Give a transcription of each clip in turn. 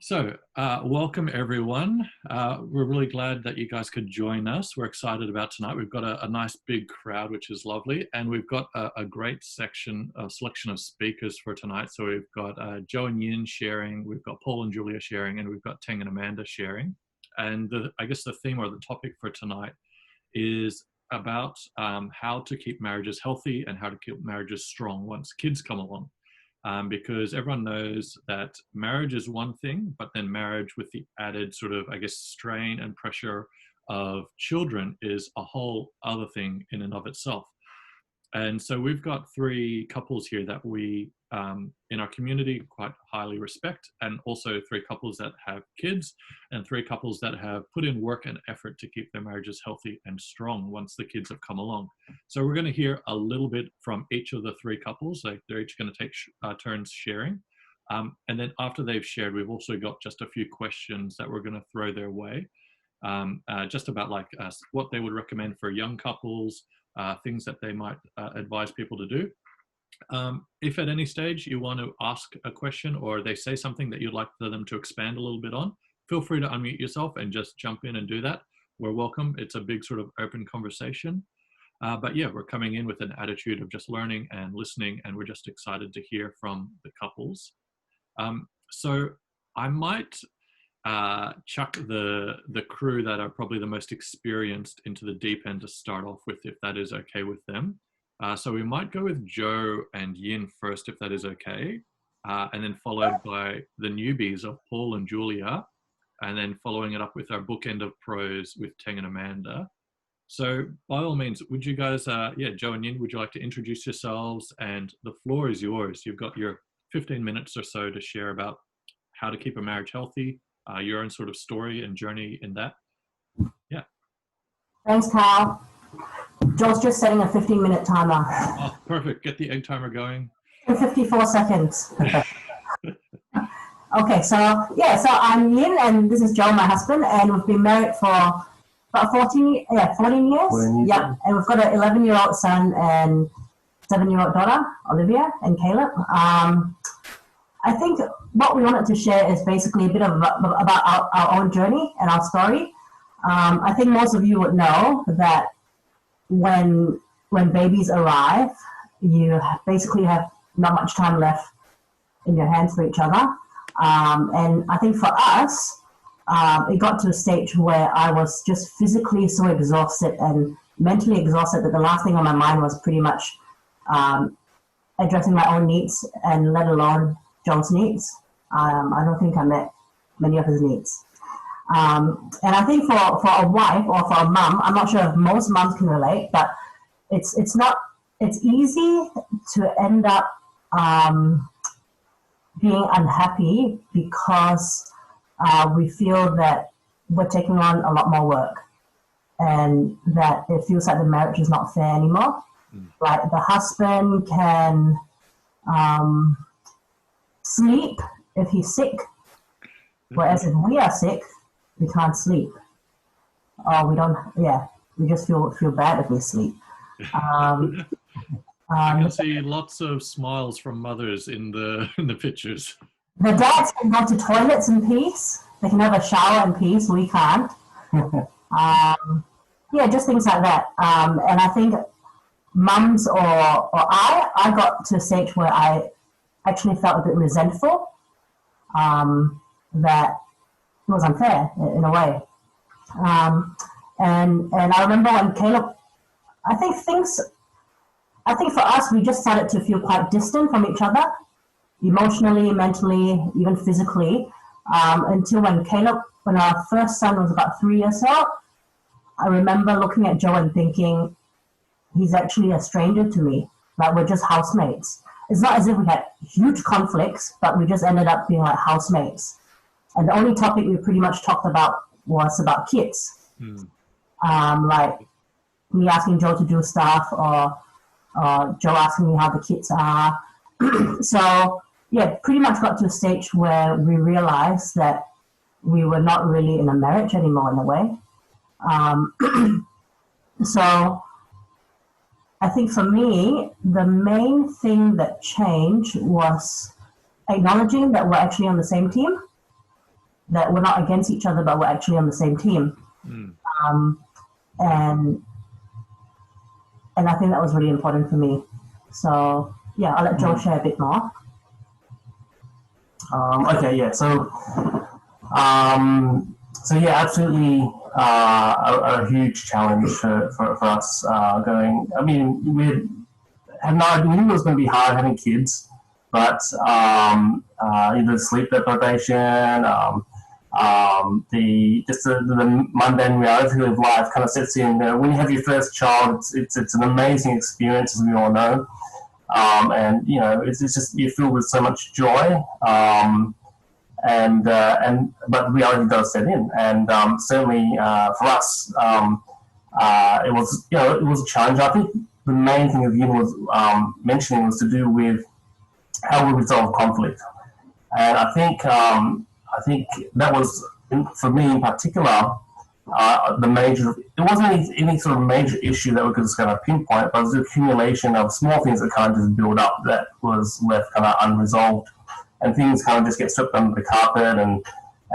Welcome everyone. We're really glad that you guys could join us. We're excited about tonight. We've got a nice big crowd, which is lovely. And we've got a great selection of speakers for tonight. So we've got Joe and Yin sharing, we've got Paul and Julia sharing, and we've got Teng and Amanda sharing. And I guess the theme or the topic for tonight is about how to keep marriages healthy and how to keep marriages strong once kids come along. Because everyone knows that marriage is one thing, but then marriage with the added sort of, I guess, strain and pressure of children is a whole other thing in and of itself. And so we've got three couples here that we, in our community, quite highly respect, and also three couples that have kids, and three couples that have put in work and effort to keep their marriages healthy and strong once the kids have come along. So we're going to hear a little bit from each of the three couples. Like they're each going to take turns sharing. And then after they've shared, we've also got just a few questions that we're going to throw their way, just about like what they would recommend for young couples, things that they might advise people to do. If at any stage you want to ask a question or they say something that you'd like for them to expand a little bit on, feel free to unmute yourself and just jump in and do that. We're welcome. It's a big sort of open conversation. But yeah, we're coming in with an attitude of just learning and listening, and we're just excited to hear from the couples. So I might chuck the crew that are probably the most experienced into the deep end to start off with, if that is okay with them. So we might go with Joe and Yin first, if that is okay, and then followed by the newbies of Paul and Julia, and then following it up with our bookend of pros with Teng and Amanda. So by all means, would you guys, Joe and Yin, would you like to introduce yourselves? And the floor is yours. You've got your 15 minutes or so to share about how to keep a marriage healthy, your own sort of story and journey in that. Yeah. Thanks, Carl. Joel's just setting a 15-minute timer. Oh, perfect. Get the egg timer going. In 54 seconds. Okay, so I'm Yin, and this is Joel, my husband, and we've been married for about 14 years. Yeah, and we've got an 11-year-old son and 7-year-old daughter, Olivia and Caleb. I think what we wanted to share is basically a bit about our own journey and our story. I think most of you would know that when babies arrive, you basically have not much time left in your hands for each other. And I think for us, it got to a stage where I was just physically so exhausted and mentally exhausted that the last thing on my mind was pretty much addressing my own needs, and let alone Joel's needs. I don't think I met many of his needs. And I think for a wife or for a mum, I'm not sure if most mums can relate, but it's easy to end up being unhappy because we feel that we're taking on a lot more work and that it feels like the marriage is not fair anymore. Like the husband can sleep if he's sick, whereas if we are sick, we can't sleep. Or we just feel bad if we sleep. I can see lots of smiles from mothers in the pictures. The dads can go to toilets in peace. They can have a shower in peace. We can't. Just things like that. And I think mums or I got to a stage where I actually felt a bit resentful that it was unfair in a way. And I remember when Caleb, I think for us, we just started to feel quite distant from each other, emotionally, mentally, even physically, until when our first son was about 3 years old. I remember looking at Joe and thinking, he's actually a stranger to me. Like, we're just housemates. It's not as if we had huge conflicts, but we just ended up being like housemates. And the only topic we pretty much talked about was about kids. Like me asking Joe to do stuff, or Joe asking me how the kids are. So, pretty much got to a stage where we realized that we were not really in a marriage anymore in a way. So I think for me, the main thing that changed was acknowledging that we're actually on the same team. that we're not against each other, but we're actually on the same team. And I think that was really important for me. So yeah, I'll let Joel share a bit more. Okay, yeah. So yeah, absolutely a huge challenge for us going. I mean, we had no idea. We knew it was going to be hard having kids, but either sleep deprivation, the mundane reality of life kind of sets in. When you have your first child, it's an amazing experience, as we all know. And you know, it's just, you're filled with so much joy, but reality does set in, and certainly for us, it was, you know, it was a challenge. I think the main thing that Yin was mentioning was to do with how we resolve conflict, and I think that was, for me in particular, the major. It wasn't any sort of major issue that we could just kind of pinpoint, but it was the accumulation of small things that kind of just build up that was left kind of unresolved, and things kind of just get swept under the carpet,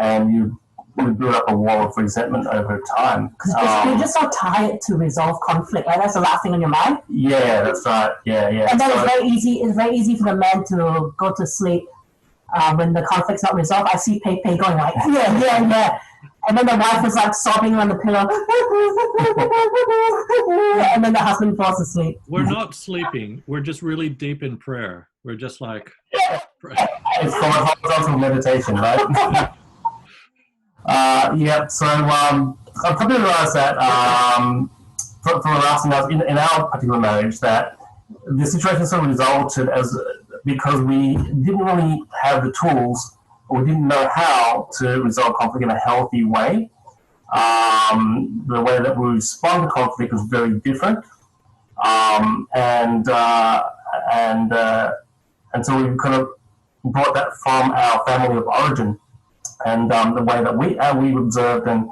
and you build up a wall of resentment over time. Because you're just so tired to resolve conflict, right? That's the last thing on your mind. Yeah, that's right. Yeah. And then it's very easy. It's very easy for the man to go to sleep when the conflict's not resolved. I see Pei going like, yeah. And then the wife is like sobbing on the pillow. And then the husband falls asleep. We're not sleeping. We're just really deep in prayer. We're just like... It's called horizontal meditation, right? So I've come to realize that for us in our particular marriage, that the situation sort of resulted as because we didn't really have the tools, or we didn't know how to resolve conflict in a healthy way. The way that we respond to conflict was very different, and so we kind of brought that from our family of origin, and the way that we observed and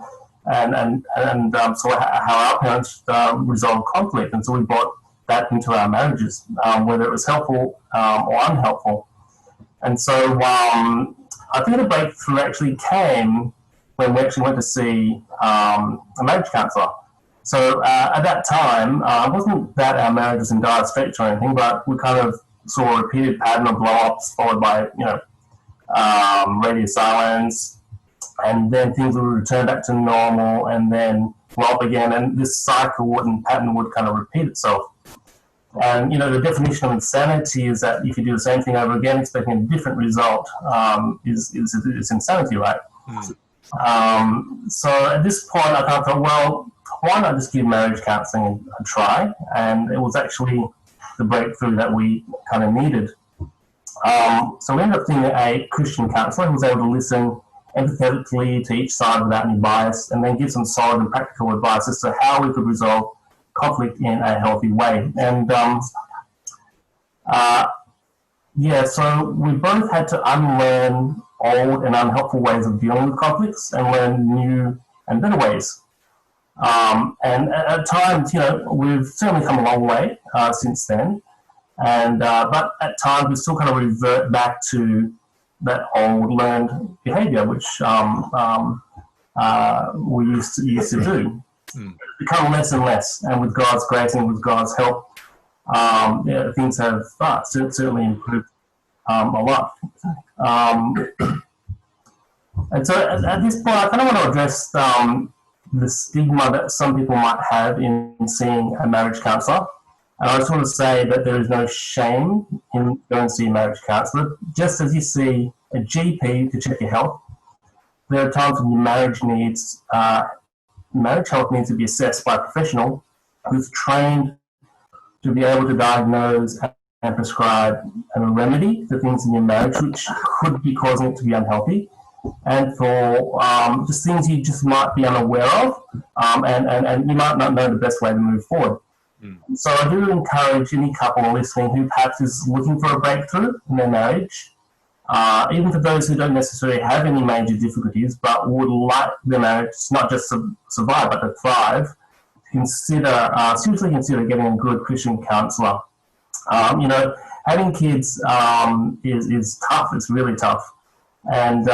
so how our parents resolved conflict, and so we brought that into our marriages, whether it was helpful or unhelpful. And so I think the breakthrough actually came when we actually went to see a marriage counsellor. So at that time, it wasn't that our marriage was in dire straits or anything, but we kind of saw a repeated pattern of blow-ups followed by, radio silence, and then things would return back to normal, and then blow up again, and this cycle and pattern would kind of repeat itself. And, the definition of insanity is that if you do the same thing over again, expecting a different result, is insanity, right? So at this point, I kind of thought, well, why not just give marriage counselling a try? And it was actually the breakthrough that we kind of needed. So we ended up seeing a Christian counsellor who was able to listen empathetically to each side without any bias, and then give some solid and practical advice as to how we could resolve conflict in a healthy way. And so we both had to unlearn old and unhelpful ways of dealing with conflicts and learn new and better ways. And at times, we've certainly come a long way since then. And but at times we still kind of revert back to that old learned behaviour, which we used to do. Become less and less, and with God's grace and with God's help, things have certainly improved a lot. And so at this point, I kind of want to address the stigma that some people might have in seeing a marriage counsellor. And I just want to say that there is no shame in going to see a marriage counsellor. Just as you see a GP to check your health, there are times when your marriage health needs to be assessed by a professional who's trained to be able to diagnose and prescribe a remedy for things in your marriage which could be causing it to be unhealthy, and for just things you just might be unaware of, and you might not know the best way to move forward. So I do encourage any couple listening who perhaps is looking for a breakthrough in their marriage, even for those who don't necessarily have any major difficulties but would like their marriage not just to survive but to thrive, seriously consider getting a good Christian counsellor. Having kids is tough. It's really tough. and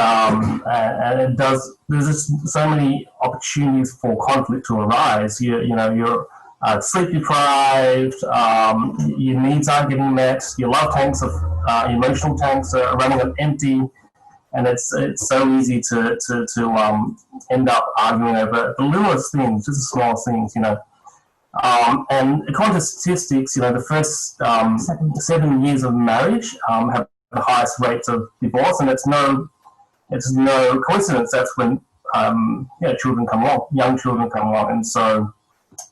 it does. There's just so many opportunities for conflict to arise. You're sleep deprived. Your needs aren't getting met. Your love tanks, emotional tanks, are running on empty, and it's so easy to end up arguing over the littlest things, just the smallest things. And according to statistics, the first 7 years of marriage have the highest rates of divorce, and it's no coincidence. That's when children come along, young children come along, and so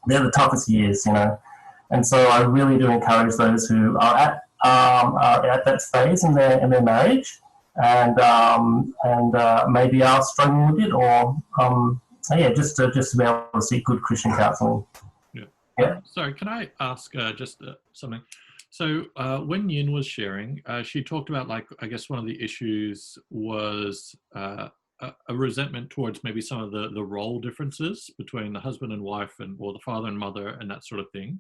they're the toughest years, And so I really do encourage those who are at that phase in their marriage, and maybe are struggling with it, or just to be able to seek good Christian counselling. Yeah. Sorry, can I ask just something? So when Yin was sharing, she talked about, I guess one of the issues was a resentment towards maybe some of the role differences between the husband and wife, or the father and mother, and that sort of thing.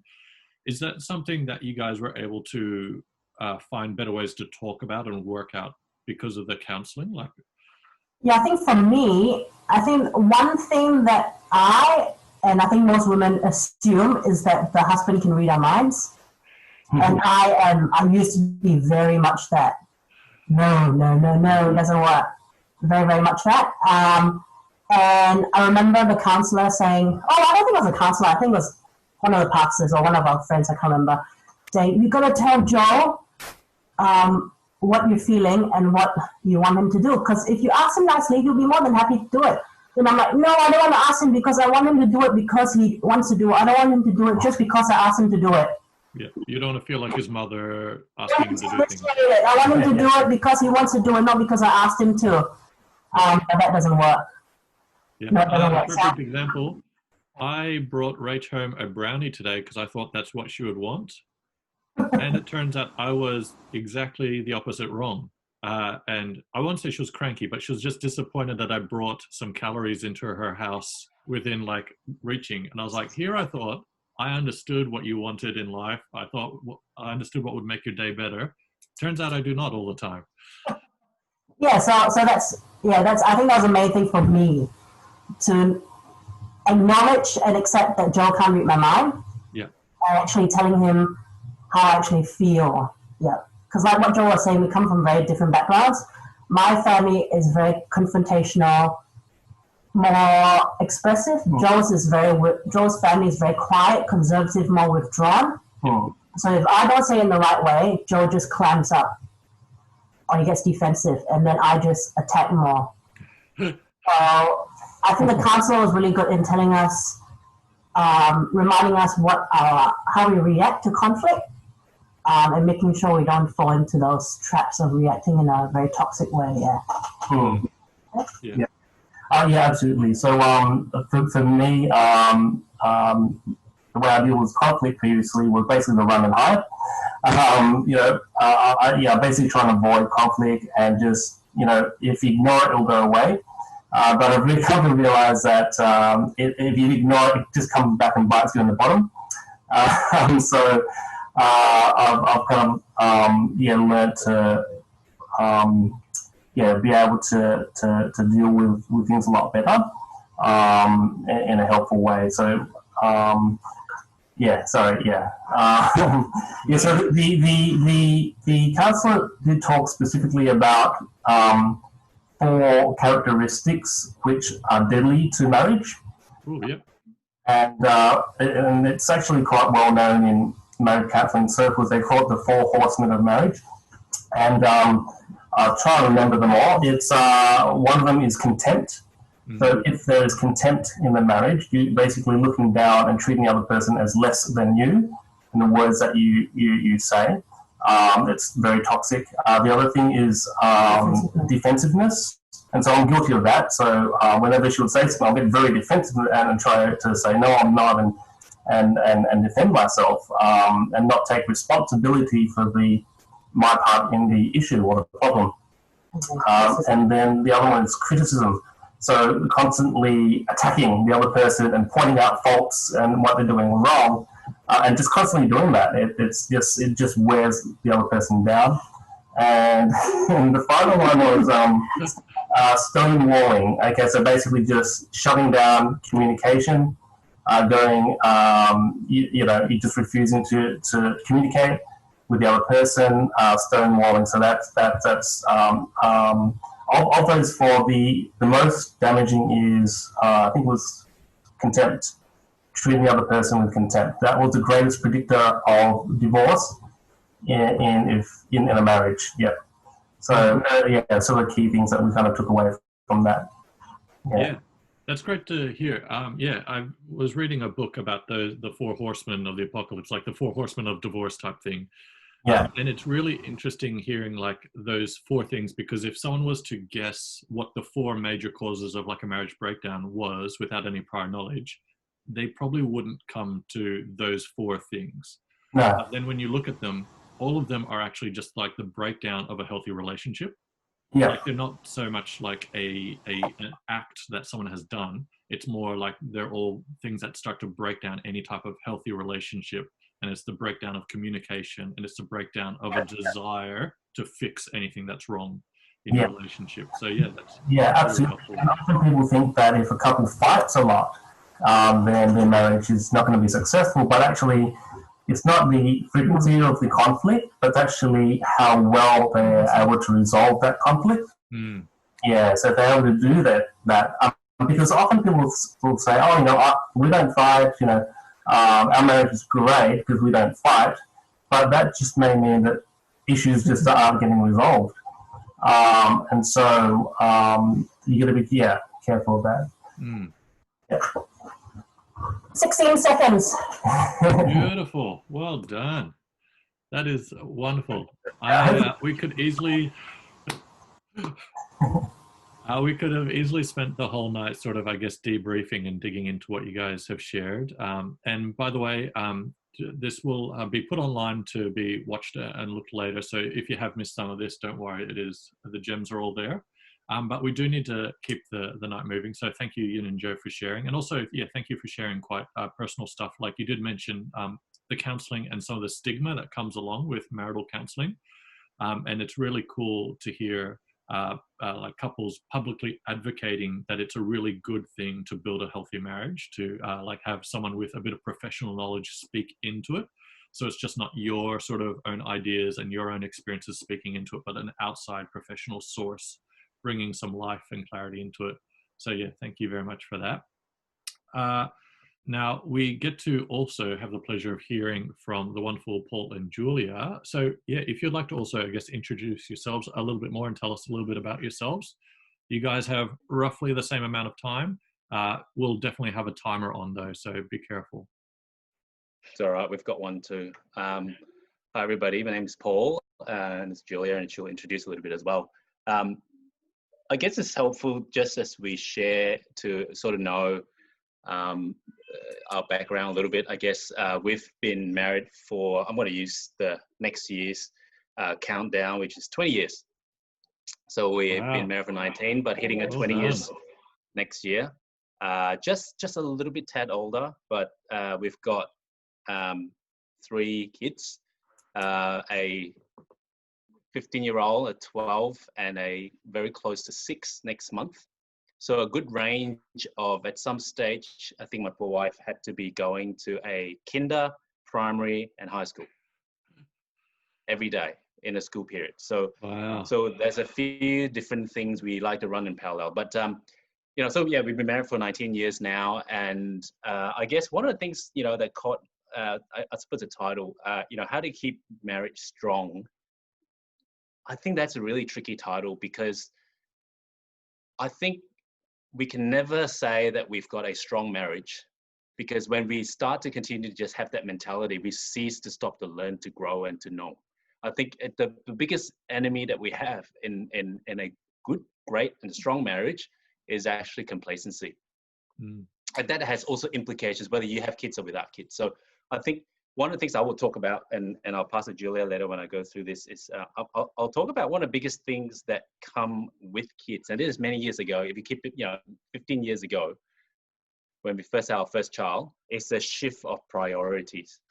Is that something that you guys were able to find better ways to talk about and work out because of the counselling? Yeah, I think for me, one thing that I think most women assume is that the husband can read our minds. And I used to be very much that. No, it doesn't work. Very, very much that. And I remember the counsellor saying, I don't think it was a counsellor, I think it was one of the pastors or one of our friends, I can't remember, saying, you've got to tell Joe what you're feeling and what you want him to do. Because if you ask him nicely, he'll be more than happy to do it. And I'm like, no, I don't want to ask him because I want him to do it because he wants to do it. I don't want him to do it just because I asked him to do it. Yeah, you don't want to feel like his mother asking him to do things. I want him to do it because he wants to do it, not because I asked him to. But that doesn't work. Yeah, a perfect example. I brought Rach home a brownie today because I thought that's what she would want. And it turns out I was exactly the opposite wrong. And I won't say she was cranky, but she was just disappointed that I brought some calories into her house within reaching. And I was like, here I thought I understood what you wanted in life. I thought I understood what would make your day better. Turns out I do not all the time. Yeah, so that's I think that was the main thing for me, to acknowledge and accept that Joe can't read my mind. Yeah. And actually telling him how I actually feel. Yeah. Because like what Joe was saying, we come from very different backgrounds. My family is very confrontational, more expressive. Joe's family is very quiet, conservative, more withdrawn. So if I don't say it in the right way, Joe just clamps up, or he gets defensive, and then I just attack more. So I think the counsellor was really good in telling us, reminding us how we react to conflict, and making sure we don't fall into those traps of reacting in a very toxic way. Yeah. Yeah, absolutely. So for me, the way I deal with conflict previously was basically the run and hide. Basically trying to avoid conflict and just, if you ignore it, it'll go away. But I've really come to realize that if you ignore it, it just comes back and bites you in the bottom. So I've kind of learned to be able to deal with things a lot better in a helpful way. So So the counsellor did talk specifically about 4 characteristics which are deadly to marriage. Ooh, yeah. And it's actually quite well known in marriage counselling circles. They call it the 4 horsemen of marriage. And I'll try to remember them all. It's one of them is contempt. So if there is contempt in the marriage, you're basically looking down and treating the other person as less than you in the words that you say. It's very toxic. The other thing is defensiveness. And so I'm guilty of that. So whenever she would say something, I'll get very defensive and try to say, no, I'm not, and defend myself and not take responsibility for my part in the issue or the problem. And then the other one is criticism. So constantly attacking the other person and pointing out faults and what they're doing wrong, and just constantly doing that. It just wears the other person down. And, and the final one was stonewalling. Okay, so basically just shutting down communication, you're just refusing to communicate with the other person, stonewalling. So that's of those four, the most damaging is I think it was contempt, treating the other person with contempt. That was the greatest predictor of divorce in a marriage. Yeah. So so the key things that we kind of took away from that. Yeah. That's great to hear. I was reading a book about the four horsemen of the apocalypse, like the four horsemen of divorce type thing. Yeah. And it's really interesting hearing like those four things, because if someone was to guess what the four major causes of like a marriage breakdown was without any prior knowledge, they probably wouldn't come to those four things. No. But then when you look at them, all of them are actually just like the breakdown of a healthy relationship. Yeah. Like they're not so much like an act that someone has done. It's more like they're all things that start to break down any type of healthy relationship. And it's the breakdown of communication, and it's the breakdown of a desire to fix anything that's wrong in your relationship. So that's absolutely. really and often people think that if a couple fights a lot, then their marriage is not going to be successful. But actually, it's not the frequency of the conflict, but actually how well they're able to resolve that conflict. Mm. Yeah, so if they're able to do that because often people will say, "Oh, we don't fight. Our marriage is great because we don't fight," but that just may mean that issues just aren't getting resolved. And so you got to be careful of that. Mm. Yeah. 16 seconds. Beautiful. Well done. That is wonderful. We could easily have easily spent the whole night sort of, I guess, debriefing and digging into what you guys have shared. And by the way, this will be put online to be watched and looked later. So if you have missed some of this, don't worry. The gems are all there. But we do need to keep the night moving. So thank you, Yin and Joe, for sharing. And also, thank you for sharing quite personal stuff. Like you did mention the counseling and some of the stigma that comes along with marital counseling. And it's really cool to hear like couples publicly advocating that it's a really good thing to build a healthy marriage, to like have someone with a bit of professional knowledge speak into it. So it's just not your sort of own ideas and your own experiences speaking into it, but an outside professional source bringing some life and clarity into it. So thank you very much for that. Now we get to also have the pleasure of hearing from the wonderful Paul and Julia. So if you'd like to also, I guess, introduce yourselves a little bit more and tell us a little bit about yourselves. You guys have roughly the same amount of time. We'll definitely have a timer on though, so be careful. It's all right, we've got one too. Hi everybody, my name is Paul and it's Julia, and she'll introduce a little bit as well. I guess it's helpful just as we share to sort of know our background a little bit. I guess we've been married for, I'm going to use the next year's countdown, which is 20 years. So we've been married for 19, but hitting 20 years next year. Just a little bit tad older, but we've got 3 kids, a 15-year-old, a 12, and a very close to 6 next month. So a good range of, at some stage, I think my poor wife had to be going to a kinder, primary, and high school every day in a school period. So, so there's a few different things we like to run in parallel. But, we've been married for 19 years now. And I guess one of the things, that caught, I suppose the title, how to keep marriage strong. I think that's a really tricky title, because I think we can never say that we've got a strong marriage, because when we start to continue to just have that mentality, we cease to stop to learn, to grow, and to know. I think the biggest enemy that we have in a good, great, and strong marriage is actually complacency. And that has also implications whether you have kids or without kids. So I think one of the things I will talk about, and I'll pass it to Julia later when I go through this, is I'll talk about one of the biggest things that come with kids. And this is many years ago. If you keep it, 15 years ago, when we first had our first child, it's a shift of priorities.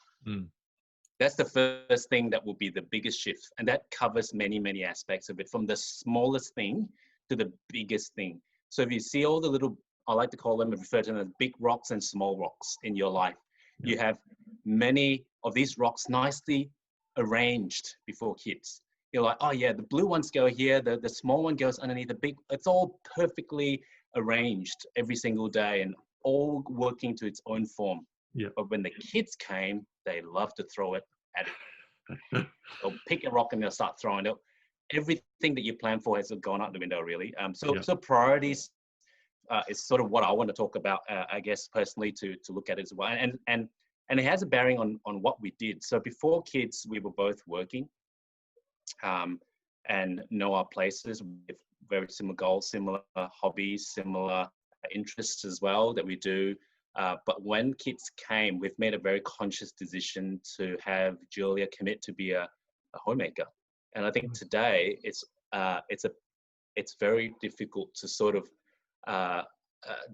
That's the first thing that will be the biggest shift. And that covers many, many aspects of it, from the smallest thing to the biggest thing. So if you see all the little, I like to call them, refer to them as big rocks and small rocks in your life, you have many of these rocks nicely arranged before kids. You're like, oh yeah, the blue ones go here, the small one goes underneath the big. It's all perfectly arranged every single day and all working to its own form. Yeah. But when the kids came, they love to throw it at it. They'll pick a rock and they'll start throwing it. Everything that you plan for has gone out the window, really. So priorities is sort of what I want to talk about, I guess, personally, to look at as well. And it has a bearing on what we did. So before kids, we were both working and know our places with very similar goals, similar hobbies, similar interests as well that we do. But when kids came, we've made a very conscious decision to have Julia commit to be a homemaker. And I think today it's very difficult to sort of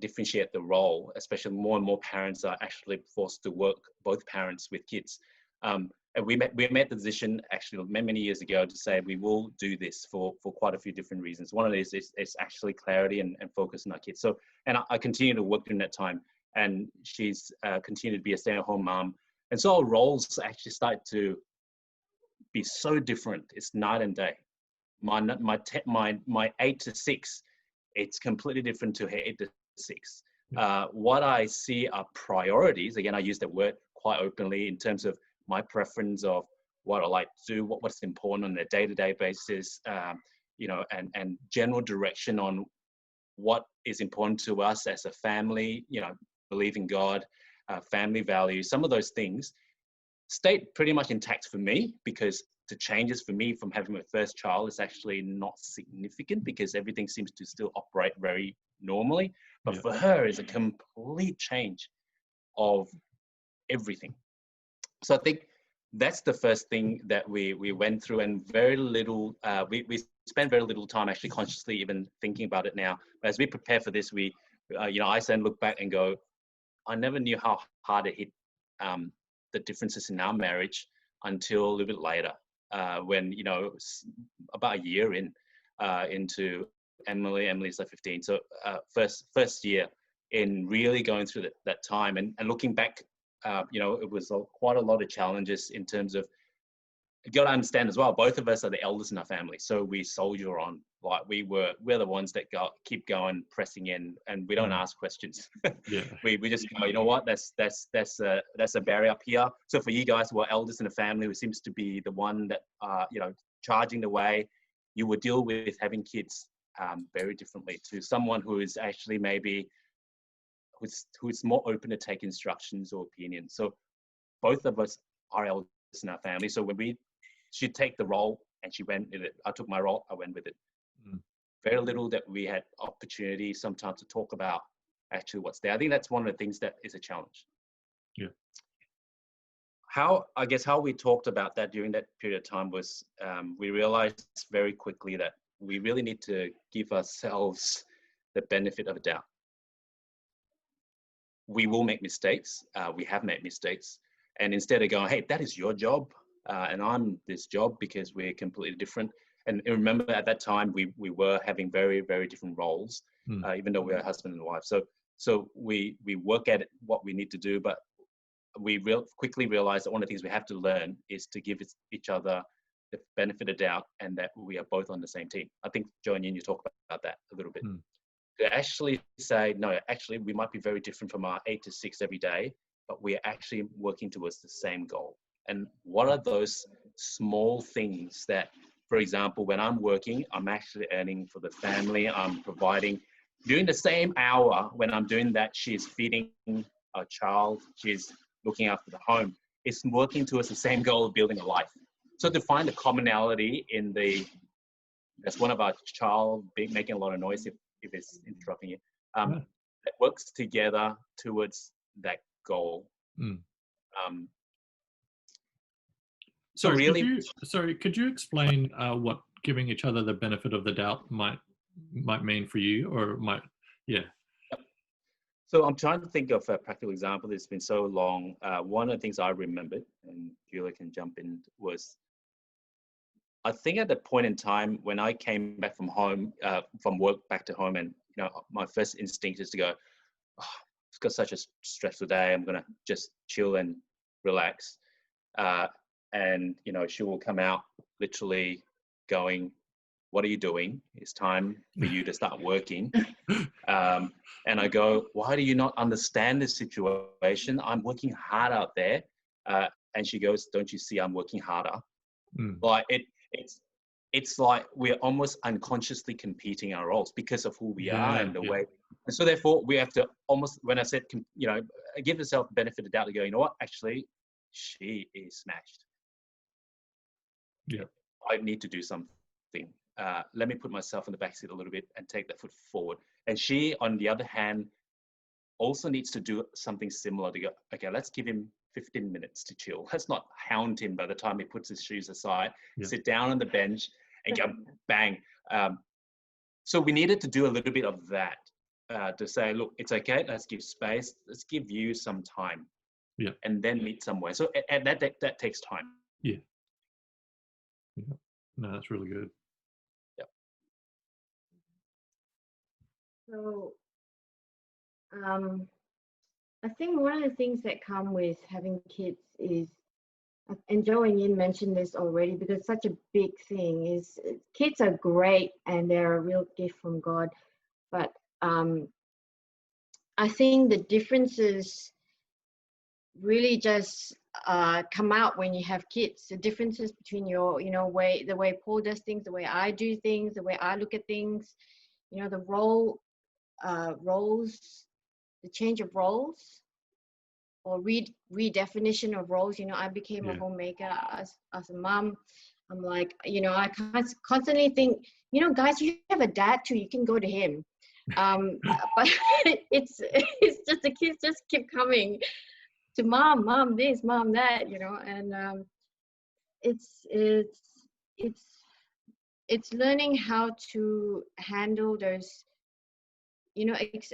differentiate the role, especially more and more parents are actually forced to work, both parents with kids. And we made the decision actually many years ago to say we will do this for quite a few different reasons. One of these is actually clarity and focus on our kids. So, and I continue to work during that time, and she's continued to be a stay-at-home mom. And so our roles actually start to be so different. It's night and day. My 8 to 6, it's completely different to her 8 to 6. What I see are priorities. Again, I use that word quite openly in terms of my preference of what I like to do, what's important on a day-to-day basis, and general direction on what is important to us as a family, believe in God, family values. Some of those things stayed pretty much intact for me, because the changes for me from having my first child is actually not significant, because everything seems to still operate very normally. But for her, it's a complete change of everything. So I think that's the first thing that we went through, and very little, we spent very little time actually consciously even thinking about it now. But as we prepare for this, I then look back and go, I never knew how hard it hit the differences in our marriage until a little bit later, when, about a year into Emily's like 15. So first year in really going through that time and looking back, it was quite a lot of challenges in terms of, you got to understand as well, both of us are the eldest in our family. So we soldier on, like we're the ones that keep going, pressing in, and we don't ask questions. We just go, you know what, that's a barrier up here. So for you guys who are eldest in the family, who seems to be the one that, charging the way, you will deal with having kids very differently to someone who is actually maybe, who's more open to take instructions or opinions. So both of us are eldest in our family. So when she'd take the role and she went with it, I took my role, I went with it. Very little that we had opportunity sometimes to talk about actually what's there. I think that's one of the things that is a challenge. Yeah. How we talked about that during that period of time was, we realized very quickly that we really need to give ourselves the benefit of a doubt. We will make mistakes. We have made mistakes. And instead of going, hey, that is your job, and I'm this job, because we're completely different. And remember, at that time, we were having very, very different roles, even though we're husband and wife. So we work at what we need to do, but we quickly realized that one of the things we have to learn is to give each other the benefit of doubt, and that we are both on the same team. I think, Joe and you talk about that a little bit. To actually say, no, actually, we might be very different from our 8 to 6 every day, but we're actually working towards the same goal. And what are those small things that, for example, when I'm working, I'm actually earning for the family, I'm providing, doing the same hour when I'm doing that, she's feeding a child, she's looking after the home. It's working towards the same goal of building a life. So to find the commonality that's one of our child making a lot of noise if it's interrupting you, that works together towards that goal. Could you explain what giving each other the benefit of the doubt might mean for you, or might? So I'm trying to think of a practical example. It's been so long. One of the things I remembered, and Julia can jump in, was I think at the point in time when I came back from home, from work back to home, and my first instinct is to go, oh, it's got such a stressful day. I'm gonna just chill and relax. And she will come out literally going, "What are you doing? It's time for you to start working." And I go, "Why do you not understand this situation? I'm working hard out there." And she goes, "Don't you see I'm working harder?" Like it's like we're almost unconsciously competing our roles because of who we are and the way. And so therefore we have to almost, when I said, give yourself the benefit of the doubt to go, you know what, actually, she is smashed. Yeah. I need to do something. Let me put myself in the backseat a little bit and take that foot forward. And she, on the other hand, also needs to do something similar to go, okay, let's give him 15 minutes to chill. Let's not hound him by the time he puts his shoes aside, sit down on the bench and go bang. So we needed to do a little bit of that to say, look, it's okay. Let's give space. Let's give you some time. Yeah. And then meet somewhere. So and that takes time. Yeah. No, that's really good. Yeah. So I think one of the things that come with having kids is, and Joe and Yin mentioned this already because it's such a big thing, is kids are great and they're a real gift from God. But I think the differences really just come out when you have kids. The differences between your, the way Paul does things, the way I do things, the way I look at things, the roles, the change of roles, or redefinition of roles. I became a homemaker as a mom. I'm like, I constantly think, guys, you have a dad too. You can go to him. But it's just the kids just keep coming to mom this, mom that, and it's learning how to handle those,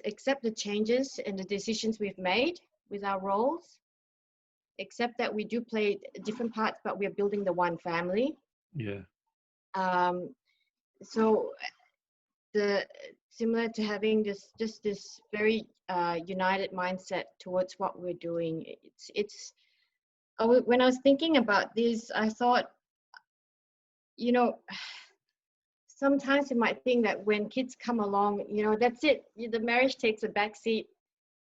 accept the changes and the decisions we've made with our roles, accept that we do play different parts, but we're building the one family. Yeah. So similar to having this very united mindset towards what we're doing. When I was thinking about this, I thought, sometimes you might think that when kids come along, that's it. The marriage takes a backseat,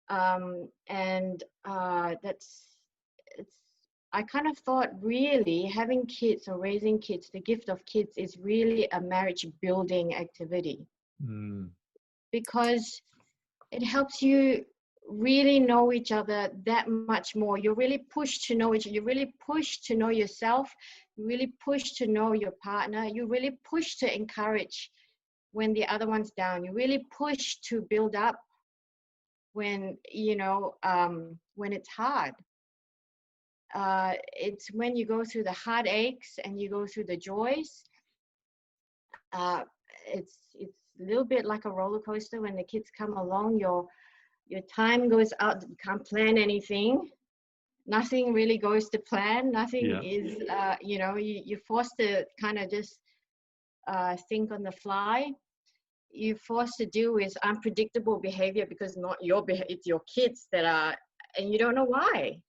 and I kind of thought really having kids or raising kids, the gift of kids is really a marriage building activity. Because it helps you really know each other that much more. You're really pushed to know each other. You're really pushed to know yourself. You really push to know your partner. You really push to encourage when the other one's down. You really push to build up when it's hard. It's when you go through the heartaches and you go through the joys. It's a little bit like a roller coaster. When the kids come along, your time goes out. You can't plan anything. Nothing really goes to plan. Nothing is, you're forced to kind of just think on the fly. You're forced to deal with unpredictable behavior because not it's your kids that are, and you don't know why.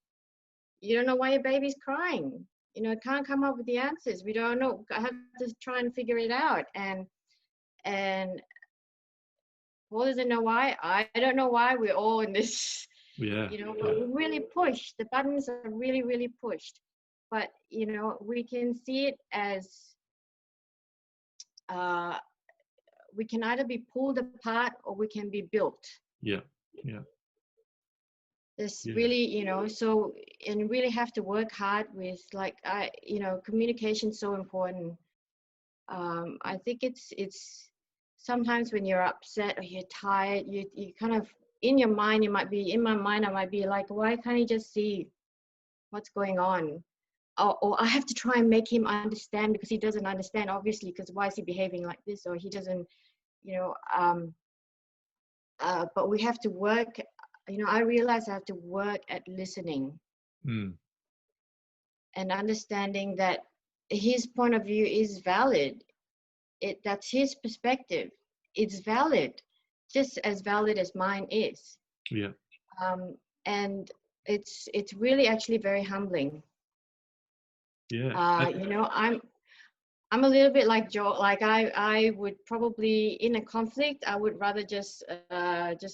You don't know why your baby's crying. Can't come up with the answers. We don't know. I have to try and figure it out. And Paul doesn't know why. I don't know why. We're all in this. But we're really pushed. The buttons are really, really pushed. But we can see it as we can either be pulled apart or we can be built. Really, so, and really have to work hard with, communication is so important. I think it's sometimes when you're upset or you're tired, you kind of, in your mind, I might be like, why can't he just see what's going on? Or I have to try and make him understand because he doesn't understand, obviously, because why is he behaving like this? Or he doesn't, but we have to work I realized I have to work at listening and understanding that his point of view is valid. That's his perspective. It's valid, just as valid as mine is. Yeah. And it's really actually very humbling. Yeah. I'm a little bit like Joe. Like I would probably, in a conflict, I would rather just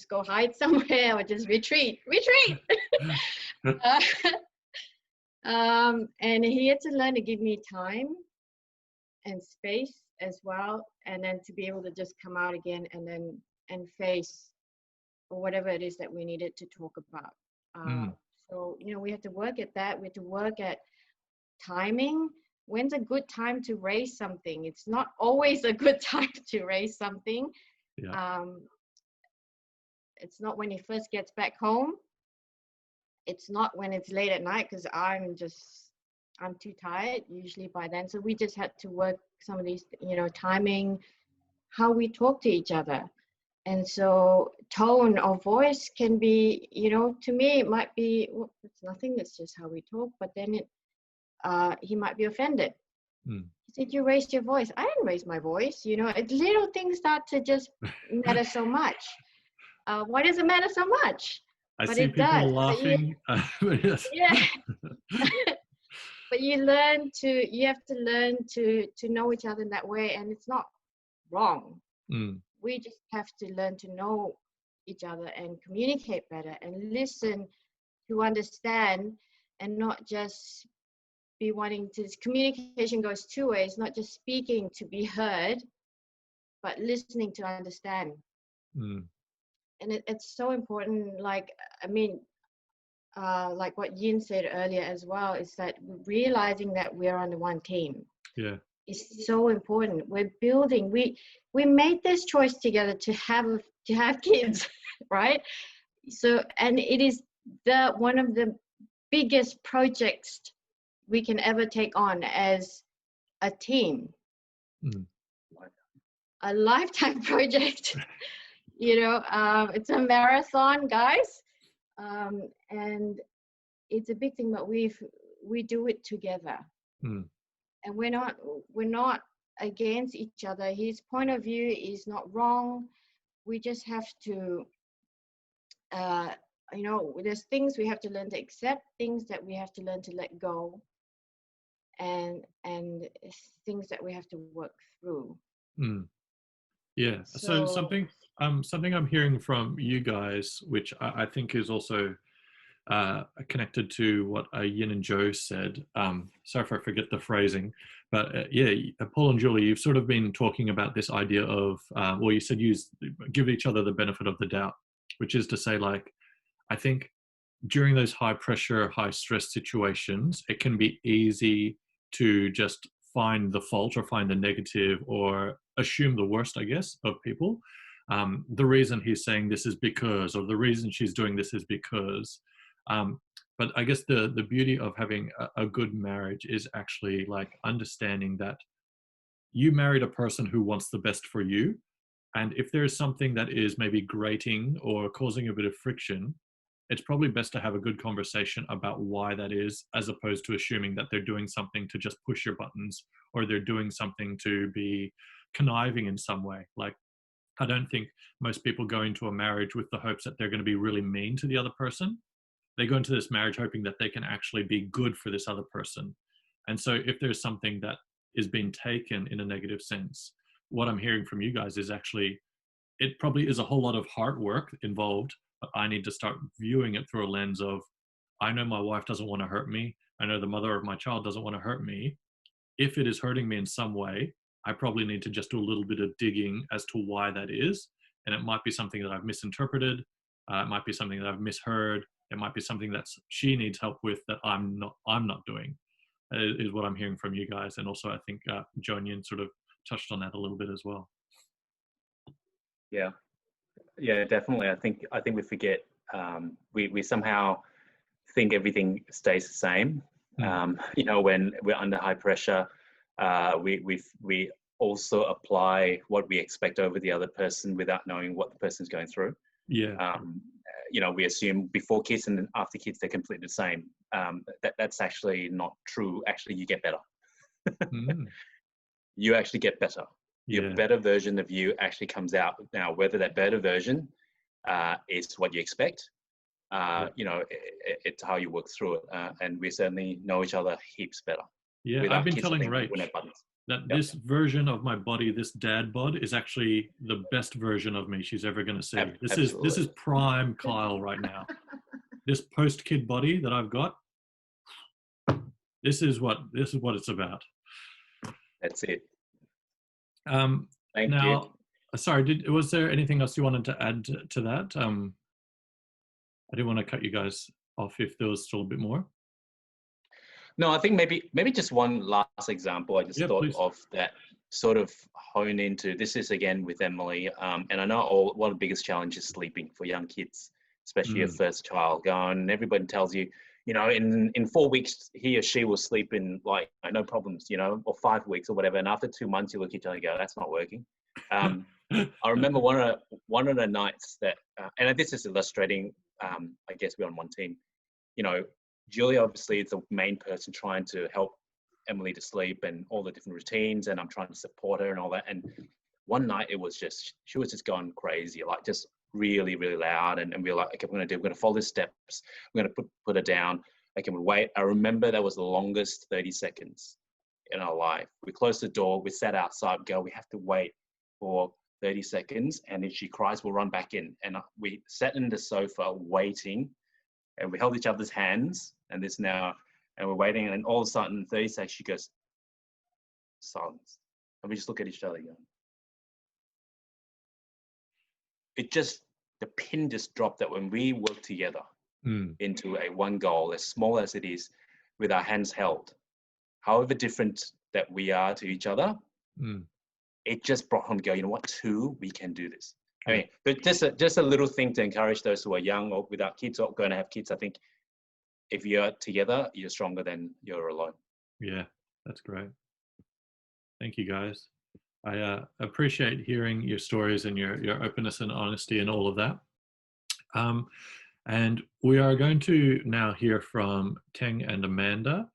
go hide somewhere or just retreat. And he had to learn to give me time and space as well, and then to be able to just come out again and face whatever it is that we needed to talk about. So we have to work at that. We have to work at timing. When's a good time to raise something? It's not always a good time to raise something. Yeah. It's not when he first gets back home. It's not when it's late at night, because I'm too tired usually by then. So we just had to work some of these, timing, how we talk to each other. And so tone of voice can be, to me, it might be, well, it's nothing, it's just how we talk. But then he might be offended. He said, you raised your voice. I didn't raise my voice. Little things start to just matter so much. Why does it matter so much? I But see it people does. laughing. Yes. Yeah. But you have to learn to know each other in that way, and it's not wrong. We just have to learn to know each other and communicate better and listen to understand, and not just be wanting to. Communication goes two ways, not just speaking to be heard, but listening to understand. And it's so important. Like what Yin said earlier as well, is that realizing that we're on the one team. Yeah. Is so important. We're building. We made this choice together to have kids, right? So, and it is one of the biggest projects we can ever take on as a team. A lifetime project. It's a marathon, guys, and it's a big thing. But we do it together. And we're not against each other. His point of view is not wrong. We just have to, there's things we have to learn to accept, things that we have to learn to let go, and things that we have to work through. Yeah. So something I'm hearing from you guys, which I think is also connected to what Yin and Joe said. Sorry if I forget the phrasing, but Paul and Julie, you've sort of been talking about this idea of, you said give each other the benefit of the doubt, which is to say, like, I think during those high pressure, high stress situations, it can be easy to just find the fault or find the negative or assume the worst, I guess, of people. The reason he's saying this is because, or the reason she's doing this is because. But I guess the beauty of having a good marriage is actually like understanding that you married a person who wants the best for you. And if there's something that is maybe grating or causing a bit of friction, it's probably best to have a good conversation about why that is, as opposed to assuming that they're doing something to just push your buttons, or they're doing something to be conniving in some way. Like, I don't think most people go into a marriage with the hopes that they're going to be really mean to the other person. They go into this marriage hoping that they can actually be good for this other person. And so if there's something that is being taken in a negative sense, what I'm hearing from you guys is actually, it probably is a whole lot of hard work involved, but I need to start viewing it through a lens of, I know my wife doesn't want to hurt me. I know the mother of my child doesn't want to hurt me. If it is hurting me in some way, I probably need to just do a little bit of digging as to why that is. And it might be something that I've misinterpreted. It might be something that I've misheard. It might be something that she needs help with that I'm not doing, is what I'm hearing from you guys. And also I think Jonian sort of touched on that a little bit as well. Yeah, definitely. I think we forget, we somehow think everything stays the same. When we're under high pressure, we also apply what we expect over the other person without knowing what the person's going through. you know, we assume before kids and then after kids, they're completely the same. That's actually not true. Actually, you get better. You actually get better. Your better version of you actually comes out. Now, whether that better version is what you expect, you know, it's how you work through it. And we certainly know each other heaps better. Yeah, I've been telling Rach that this version of my body, this dad bod, is actually the best version of me she's ever going to see. This is prime Kyle right now. This post-kid body that I've got, this is what it's about. That's it. Thank you. Sorry, was there anything else you wanted to add to that? I didn't want to cut you guys off if there was still a bit more. No, I think maybe just one last example I just thought of that sort of hone into. This is again with Emily, and I know one of the biggest challenges is sleeping for young kids, especially your first child. Going, everybody tells you, you know, in 4 weeks he or she will sleep in like no problems, you know, or 5 weeks or whatever, and after 2 months you look at each other and go, that's not working. I remember one of the nights that, and this is illustrating, I guess we're on one team, you know. Julia obviously is the main person trying to help Emily to sleep and all the different routines, and I'm trying to support her and all that. And one night she was just going crazy, like just really, really loud. And we were like, okay, we're going to follow the steps. We're going to put her down. Okay, we wait. I remember that was the longest 30 seconds in our life. We closed the door. We sat outside. We have to wait for 30 seconds. And if she cries, we'll run back in. And we sat in the sofa waiting. And we held each other's hands, and we're waiting, and then all of a sudden, 30 seconds, she goes, silence. And we just look at each other again. The pin just dropped that when we work together into a one goal, as small as it is, with our hands held, however different that we are to each other, it just brought home, you know what, we can do this. I mean, but just a little thing to encourage those who are young or without kids or going to have kids. I think if you're together, you're stronger than you're alone. Yeah, that's great. Thank you, guys. I appreciate hearing your stories and your openness and honesty and all of that. And we are going to now hear from Teng and Amanda.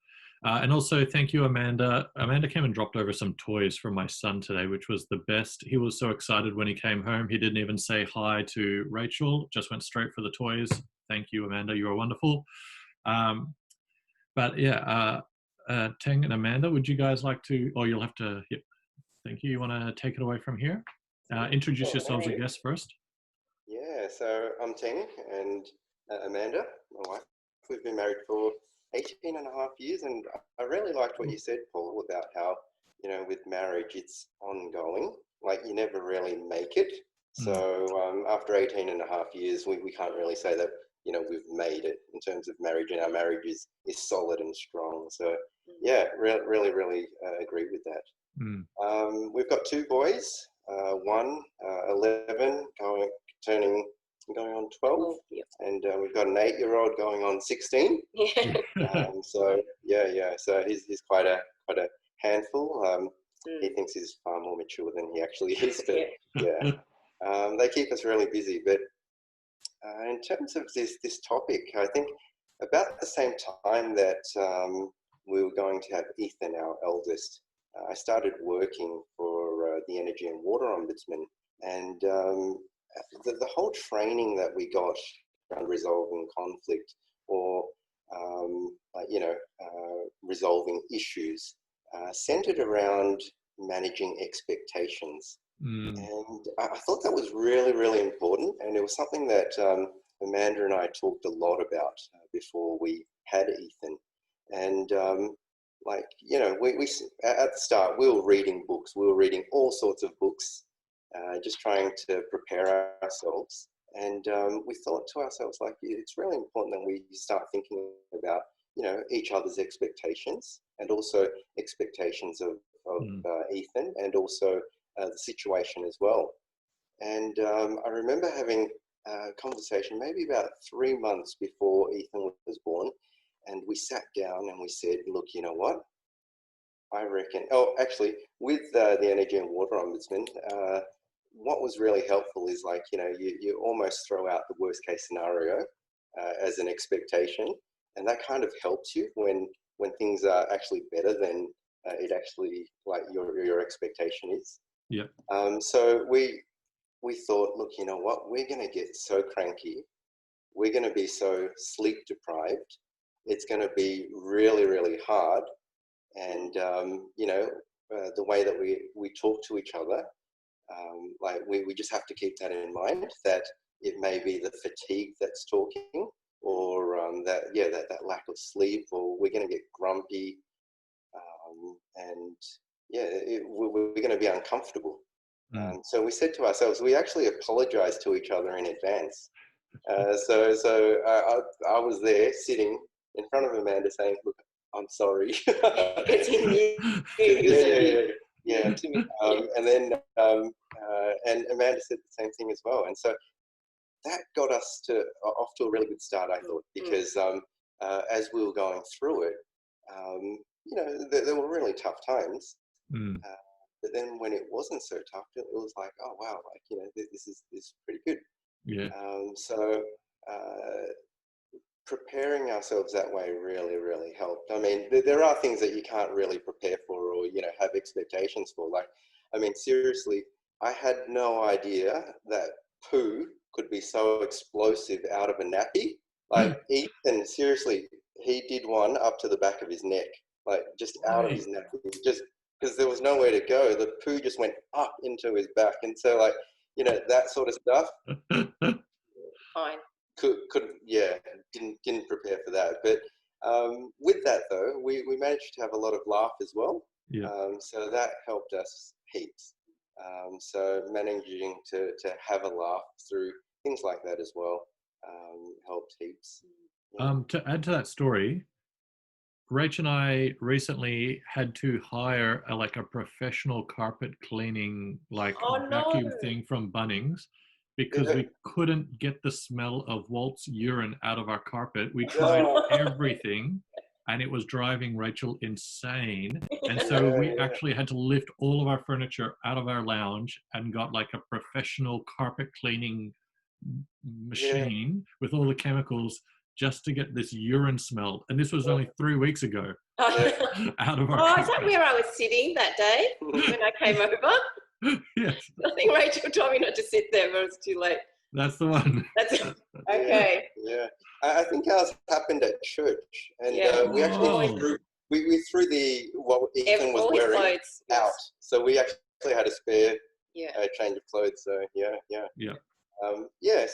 And also, thank you, Amanda. Amanda came and dropped over some toys for my son today, which was the best. He was so excited when he came home. He didn't even say hi to Rachel, just went straight for the toys. Thank you, Amanda. You are wonderful. But yeah, Teng and Amanda, would you guys like to, or you'll have to, thank you. You want to take it away from here? Introduce yourselves, I guess, first. Yeah, so I'm Teng and Amanda, my wife. We've been married for 18 and a half years, and I really liked what you said, Paul, about how, you know, with marriage, it's ongoing, like you never really make it. So after 18 and a half years, we can't really say that, you know, we've made it in terms of marriage, and our marriage is solid and strong. So yeah, really agree with that. We've got two boys, one 11 going on 12, and we've got an 8-year-old going on 16. So so he's quite a handful. He thinks he's far more mature than he actually is, but they keep us really busy. But in terms of this topic, I think about the same time that we were going to have Ethan, our eldest, I started working for the Energy and Water Ombudsman, and the whole training that we got around resolving conflict or resolving issues centered around managing expectations. And I thought that was really important, and it was something that Amanda and I talked a lot about before we had Ethan. And we at the start, we were reading books, we were reading all sorts of books, just trying to prepare ourselves. And we thought to ourselves, like, it's really important that we start thinking about, you know, each other's expectations, and also expectations of Ethan, and also the situation as well. And I remember having a conversation maybe about 3 months before Ethan was born, and we sat down and we said, look, you know what, I reckon, with the Energy and Water Ombudsman, what was really helpful is like, you almost throw out the worst case scenario as an expectation, and that kind of helps you when things are actually better than it actually like your expectation is. Yeah. So we thought, look, you know what, we're going to get so cranky, we're going to be so sleep deprived, it's going to be really, really hard, and the way that we talk to each other, like we just have to keep that in mind, that it may be the fatigue that's talking, or that lack of sleep, or we're going to get grumpy, we're going to be uncomfortable. So we said to ourselves, we actually apologized to each other in advance. So I was there sitting in front of Amanda saying, look, I'm sorry. Yeah. And then and Amanda said the same thing as well. And so that got us off to a really good start, I thought, because as we were going through it, there were really tough times. But then when it wasn't so tough, it was like, oh wow, like this is pretty good. Yeah. So preparing ourselves that way really, really helped. I mean, there are things that you can't really prepare for, or have expectations for. Like, I mean, seriously, I had no idea that poo could be so explosive out of a nappy. Like Ethan, seriously, he did one up to the back of his neck, like just out of his nappy, just because there was nowhere to go. The poo just went up into his back, and so like that sort of stuff. Fine. Didn't prepare for that. But with that though, we managed to have a lot of laugh as well. Yeah. So that helped us heaps. So managing to have a laugh through things like that as well helped heaps. Yeah. To add to that story, Rach and I recently had to hire a professional carpet cleaning vacuum thing from Bunnings, because we couldn't get the smell of Walt's urine out of our carpet. We tried everything, and it was driving Rachel insane. And so we actually had to lift all of our furniture out of our lounge and got like a professional carpet cleaning machine with all the chemicals just to get this urine smell. And this was only 3 weeks ago. Out of our carpet. Is that where I was sitting that day when I came over? Yes. I think Rachel told me not to sit there, but it was too late. That's the one. That's okay. Yeah. I think ours happened at church, and we actually threw what Ethan was wearing clothes, out. So we actually had a spare change of clothes. So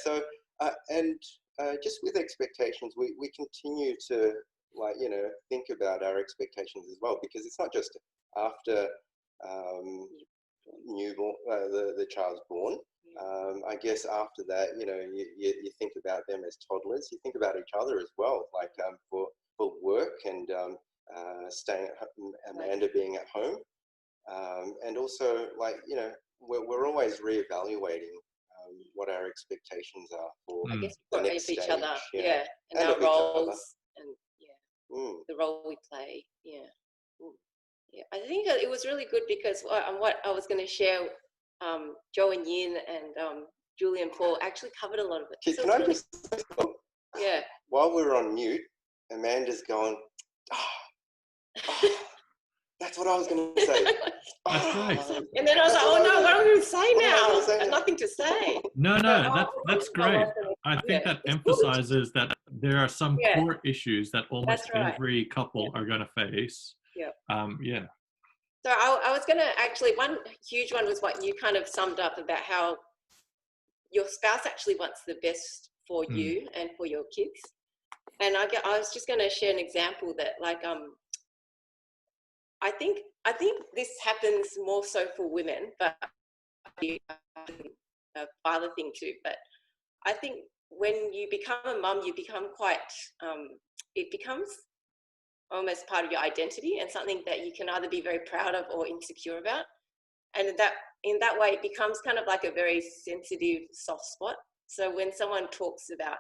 So just with expectations, we continue to think about our expectations as well, because it's not just after newborn the child's born. I guess after that, you think about them as toddlers. You think about each other as well, like for work and staying at home, Amanda being at home, and also we're always reevaluating what our expectations are for I guess the for next each stage, other, and our roles, and the role we play, I think it was really good, because what I was going to share, Joe and Yin and Julia and Paul actually covered a lot of it. Can I just while we're on mute, Amanda's going, that's what I was going to say. That's right. And then I was like, oh no, what am I going to say now? I have nothing to say. No, that's great. I think that emphasizes that there are some core issues that almost every couple are going to face. So I was going to actually, one huge one was what you kind of summed up about how your spouse actually wants the best for you and for your kids. And I was just going to share an example that I think this happens more so for women, but a father thing too. But I think when you become a mum, you become quite, it becomes almost part of your identity, and something that you can either be very proud of or insecure about. And in that way, it becomes kind of like a very sensitive, soft spot. So when someone talks about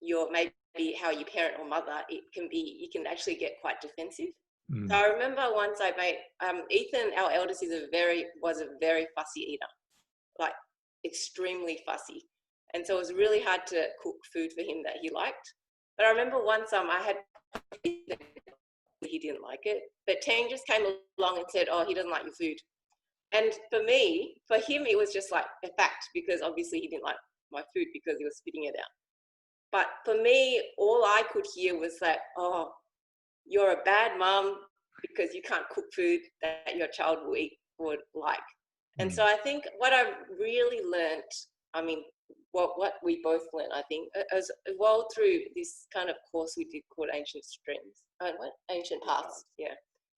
your maybe how you parent or mother, you can actually get quite defensive. So I remember once I made Ethan, our eldest, was a very fussy eater, like extremely fussy, and so it was really hard to cook food for him that he liked. But I remember once I had he didn't like it, but Teng just came along and said, "Oh, he doesn't like your food." And for him, it was just like a fact, because obviously he didn't like my food because he was spitting it out. But for me, all I could hear was that, "Oh, you're a bad mum because you can't cook food that your child would like." And so I think what I really learned, I mean, what we both learned, I think, as well through this kind of course we did called Ancient Streams, Ancient Paths, yeah,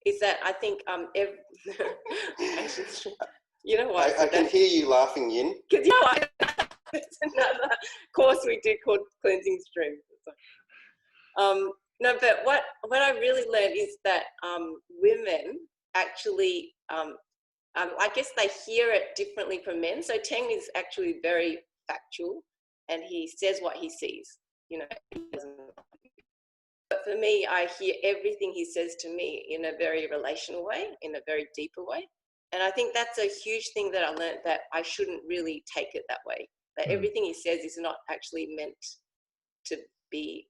is that I think Ancient Streams, you know what? I can hear you laughing, Yin. Because it's another course we did called Cleansing Streams. No, but what I really learned is that women actually, I guess they hear it differently from men. So Teng is actually very factual, and he says what he sees. You know, but for me, I hear everything he says to me in a very relational way, in a very deeper way. And I think that's a huge thing that I learned, that I shouldn't really take it that way. That everything he says is not actually meant to be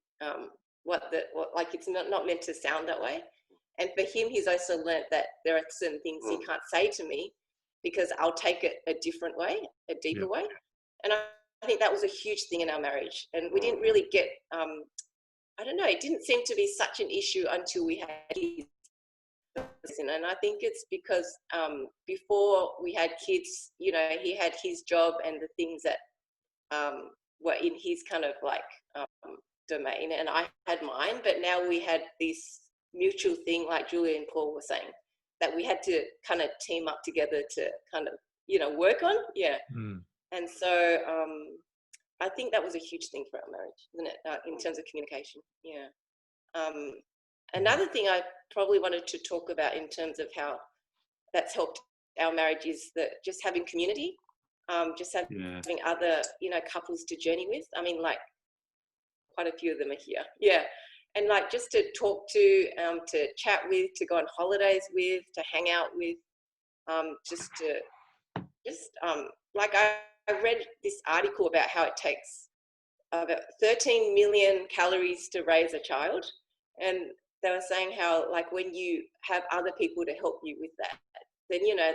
it's not meant to sound that way. And for him, he's also learnt that there are certain things he can't say to me because I'll take it a different way, a deeper way. And I think that was a huge thing in our marriage. And we didn't really get, I don't know, it didn't seem to be such an issue until we had kids. And I think it's because before we had kids, you know, he had his job and the things that were in his kind of like domain, and I had mine. But now we had this mutual thing, like Julia and Paul were saying, that we had to kind of team up together to kind of, you know, work on. And so I think that was a huge thing for our marriage, isn't it, in terms of communication. Another thing I probably wanted to talk about in terms of how that's helped our marriage is that just having community, just having other, you know, couples to journey with. I mean, like, quite a few of them are here. And like just to talk to chat with, to go on holidays with, to hang out with, like I read this article about how it takes about 13 million calories to raise a child. And they were saying how, like, when you have other people to help you with that, then, you know,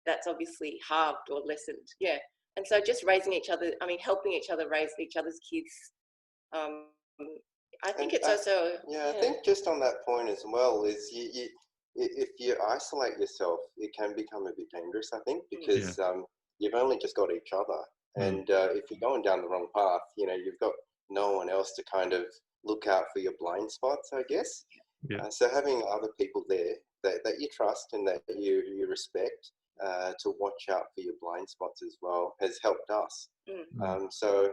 that's obviously halved or lessened. And so just raising each other, I mean, helping each other raise each other's kids. I think it's also... I think just on that point as well is if you isolate yourself, it can become a bit dangerous, I think, because you've only just got each other. And if you're going down the wrong path, you know, you've got no one else to kind of look out for your blind spots, I guess. So having other people there that you trust and that you respect to watch out for your blind spots as well has helped us. So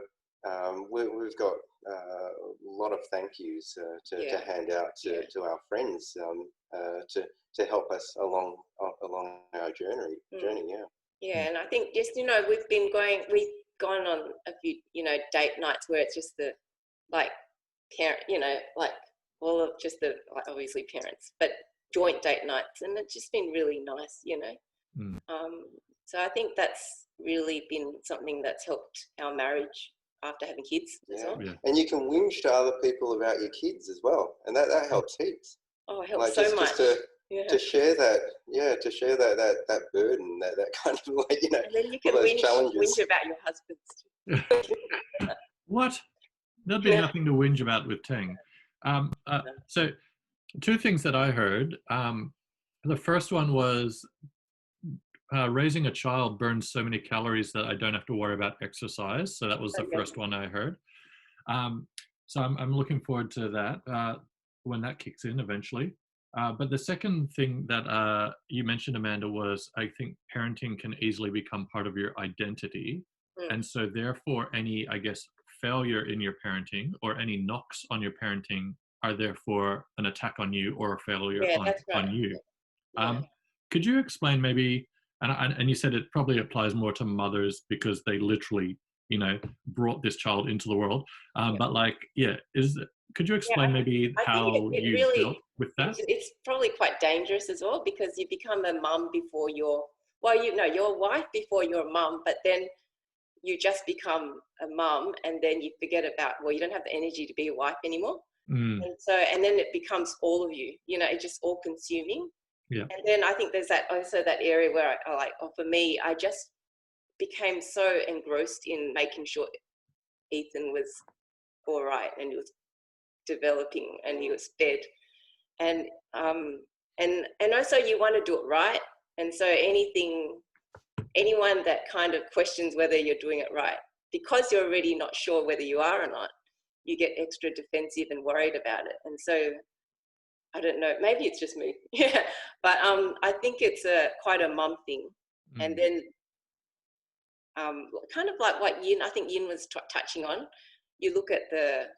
we've got a lot of thank yous to hand out to our friends to help us along our journey. And I think just, you know, we've gone on a few, you know, date nights where it's just the, like, parent, you know, like all of just the, like, obviously parents, but joint date nights, and it's just been really nice, you know. So I think that's really been something that's helped our marriage after having kids as well. And you can whinge to other people about your kids as well, and that helps heaps. Oh, it helps like so much. To share that, that burden, that kind of, like, you know, and then you can whinge about your husbands. What? There'd be nothing to whinge about with Teng. So two things that I heard. The first one was raising a child burns so many calories that I don't have to worry about exercise. So that was the first one I heard. So I'm looking forward to that when that kicks in eventually. But the second thing that you mentioned, Amanda, was I think parenting can easily become part of your identity. And so therefore any, I guess, failure in your parenting or any knocks on your parenting are therefore an attack on you or a failure on you. Could you explain maybe, and you said it probably applies more to mothers because they literally you know, brought this child into the world. But like, yeah, could you explain maybe how you really dealt with that? It's probably quite dangerous as well, because you become a mum before you're a wife before you're a mum, but then you just become a mum, and then you forget about, well, you don't have the energy to be a wife anymore. And then it becomes all of you, you know, it's just all consuming. Yeah. And then I think there's that area where for me, I just became so engrossed in making sure Ethan was all right, and he was developing, and he was fed. And also you want to do it right. And so anyone that kind of questions whether you're doing it right, because you're already not sure whether you are or not, you get extra defensive and worried about it. And so, I don't know, maybe it's just me. Yeah. But I think it's quite a mum thing. And then kind of like what I think Yin was touching on, you look at the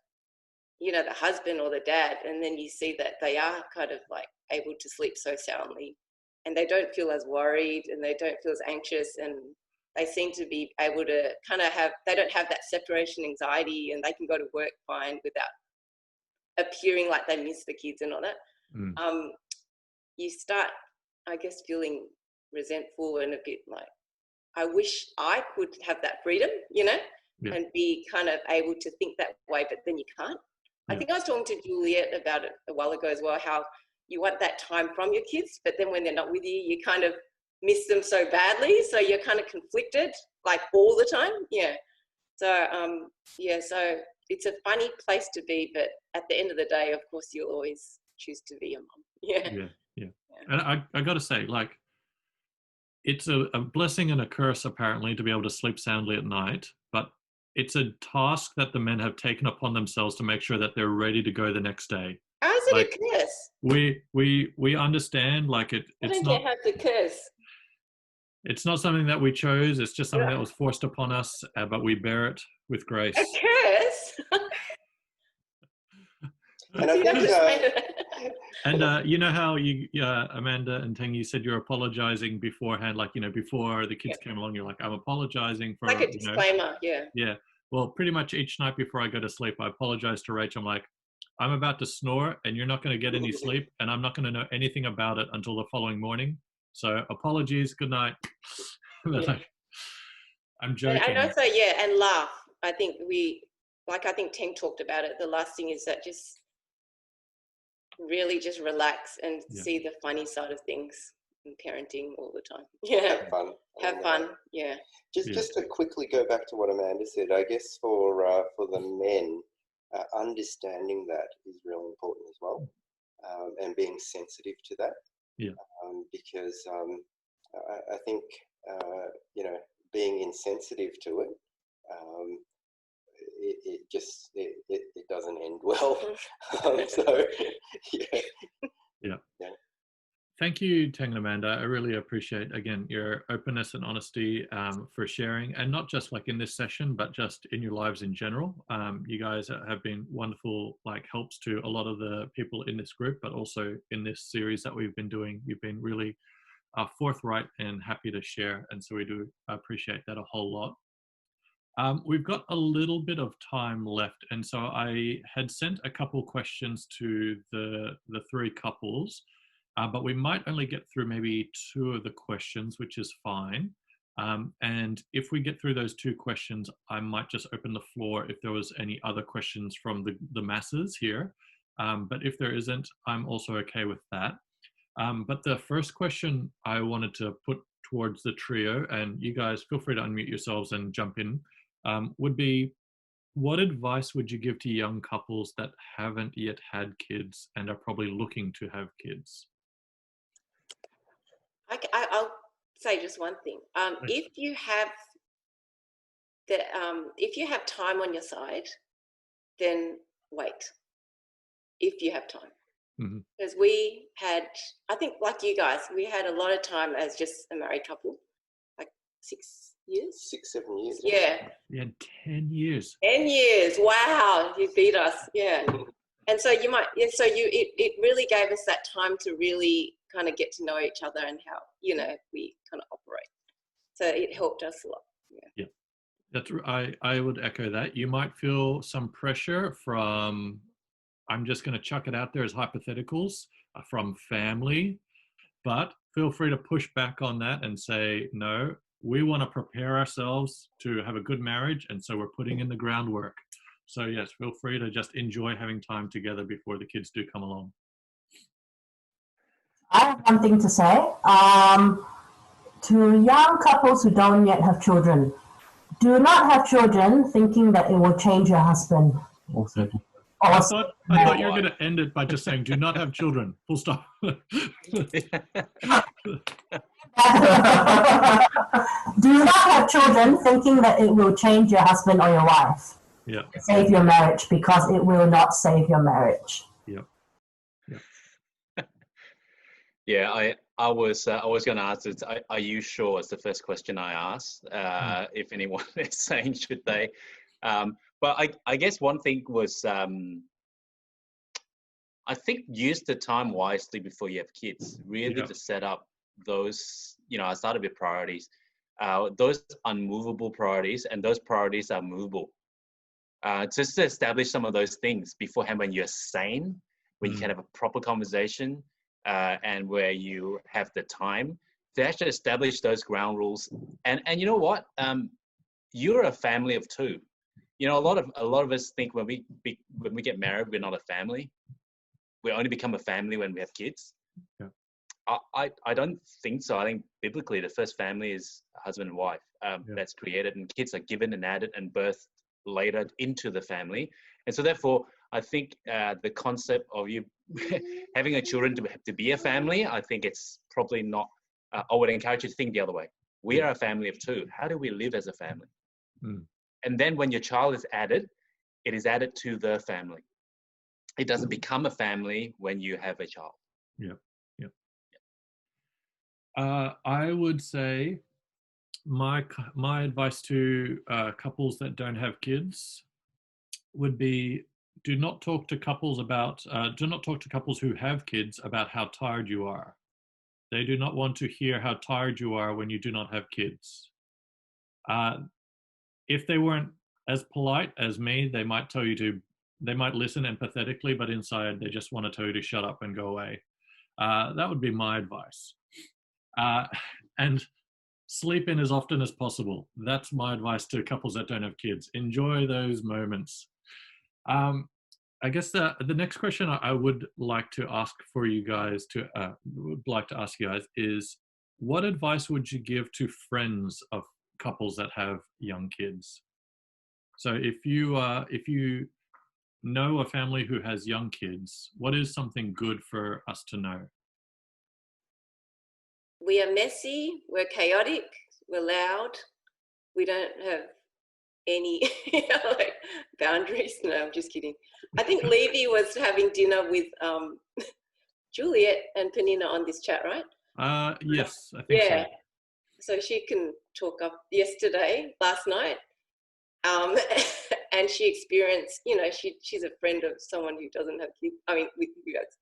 husband or the dad, and then you see that they are kind of like able to sleep so soundly, and they don't feel as worried, and they don't feel as anxious, and they seem to be able to kind of they don't have that separation anxiety, and they can go to work fine without appearing like they miss the kids and all that. You start, I guess, feeling resentful and a bit like, I wish I could have that freedom, you know, and be kind of able to think that way, but then you can't. I think I was talking to Juliet about it a while ago as well, how you want that time from your kids, but then when they're not with you, you kind of miss them so badly. So you're kind of conflicted, like all the time. Yeah. So, so it's a funny place to be, but at the end of the day, of course, you'll always choose to be a mom. Yeah. And I got to say, like, it's a blessing and a curse, apparently, to be able to sleep soundly at night, but it's a task that the men have taken upon themselves to make sure that they're ready to go the next day. How is it like, a curse? We understand, like, it's not. Why don't you have to curse? It's not something that we chose. It's just something that was forced upon us, but we bear it with grace. A curse? And I think, and you know how you, Amanda and Teng, you said you're apologizing beforehand, like, you know, before the kids came along, you're like, I'm apologizing for, like a disclaimer, Yeah. Well, pretty much each night before I go to sleep, I apologize to Rach. I'm like, I'm about to snore, and you're not going to get any sleep, and I'm not going to know anything about it until the following morning. So apologies, good night. Like, I'm joking. And also, and laugh. I think I think Teng talked about it. The last thing is that just really just relax and see the funny side of things in parenting all the time. Yeah. Have fun. Yeah. Just to quickly go back to what Amanda said, I guess for the men, understanding that is really important as well, and being sensitive to that. Yeah. Because I think being insensitive to it, it doesn't end well. Yeah. Thank you, Teng and Amanda. I really appreciate, again, your openness and honesty for sharing, and not just like in this session, but just in your lives in general. You guys have been wonderful, like, helps to a lot of the people in this group, but also in this series that we've been doing. You've been really forthright and happy to share, and so we do appreciate that a whole lot. We've got a little bit of time left, and so I had sent a couple questions to the three couples. But we might only get through maybe 2 of the questions, which is fine. And if we get through those 2 questions, I might just open the floor if there was any other questions from the masses here. But if there isn't, I'm also okay with that. But the first question I wanted to put towards the trio, and you guys feel free to unmute yourselves and jump in, would be, what advice would you give to young couples that haven't yet had kids and are probably looking to have kids? I'll say just one thing. If you have time on your side, then wait. If you have time, because we had, I think, like you guys, we had a lot of time as just a married couple, like 6 years, 6-7 years. Yeah. We had 10 years. 10 years. Wow, you beat us. Yeah. And so it really gave us that time to really kind of get to know each other and how, we kind of operate. So it helped us a lot. Yeah. I would echo that. You might feel some pressure from, I'm just going to chuck it out there as hypotheticals, from family, but feel free to push back on that and say, no, we want to prepare ourselves to have a good marriage, and so we're putting in the groundwork. So yes, feel free to just enjoy having time together before the kids do come along. I have one thing to say. To young couples who don't yet have children, do not have children thinking that it will change your husband. Also. I thought you were going to end it by just saying, do not have children. Full stop. Do not have children thinking that it will change your husband or your wife. Yeah. Save your marriage, because it will not save your marriage. Yeah. Yeah, I was going to ask this. Are you sure? It's the first question I asked. If anyone is saying should they, but I guess one thing was, I think use the time wisely before you have kids. Really to set up those. I started with priorities. Those unmovable priorities, and those priorities are movable. Just to establish some of those things beforehand when you're sane, when you can have a proper conversation. And where you have the time to actually establish those ground rules, and you know what, you're a family of two. A lot of us think when we get married, we're not a family. We only become a family when we have kids. Yeah. I don't think so. I think biblically the first family is husband and wife. That's created, and kids are given and added and birthed later into the family. And so therefore, I think the concept of you having a children to be a family, I think it's probably not, I would encourage you to think the other way. We are a family of two. How do we live as a family? And then when your child is added, it is added to the family. It doesn't become a family when you have a child. Yeah. I would say my advice to couples that don't have kids would be, do not talk to couples who have kids about how tired you are. They do not want to hear how tired you are when you do not have kids. If they weren't as polite as me, they might listen empathetically, but inside they just want to tell you to shut up and go away. That would be my advice. And sleep in as often as possible. That's my advice to couples that don't have kids. Enjoy those moments. I guess the next question I would like to ask you guys is, what advice would you give to friends of couples that have young kids? So if you know a family who has young kids, what is something good for us to know? We are messy, we're chaotic, we're loud, we don't have any boundaries. No, I'm just kidding. I think Levy was having dinner with Juliet and Penina on this chat, right? Yes, I think so. So she can talk up last night. And she experienced, she's a friend of someone who doesn't have kids. I mean, with you guys.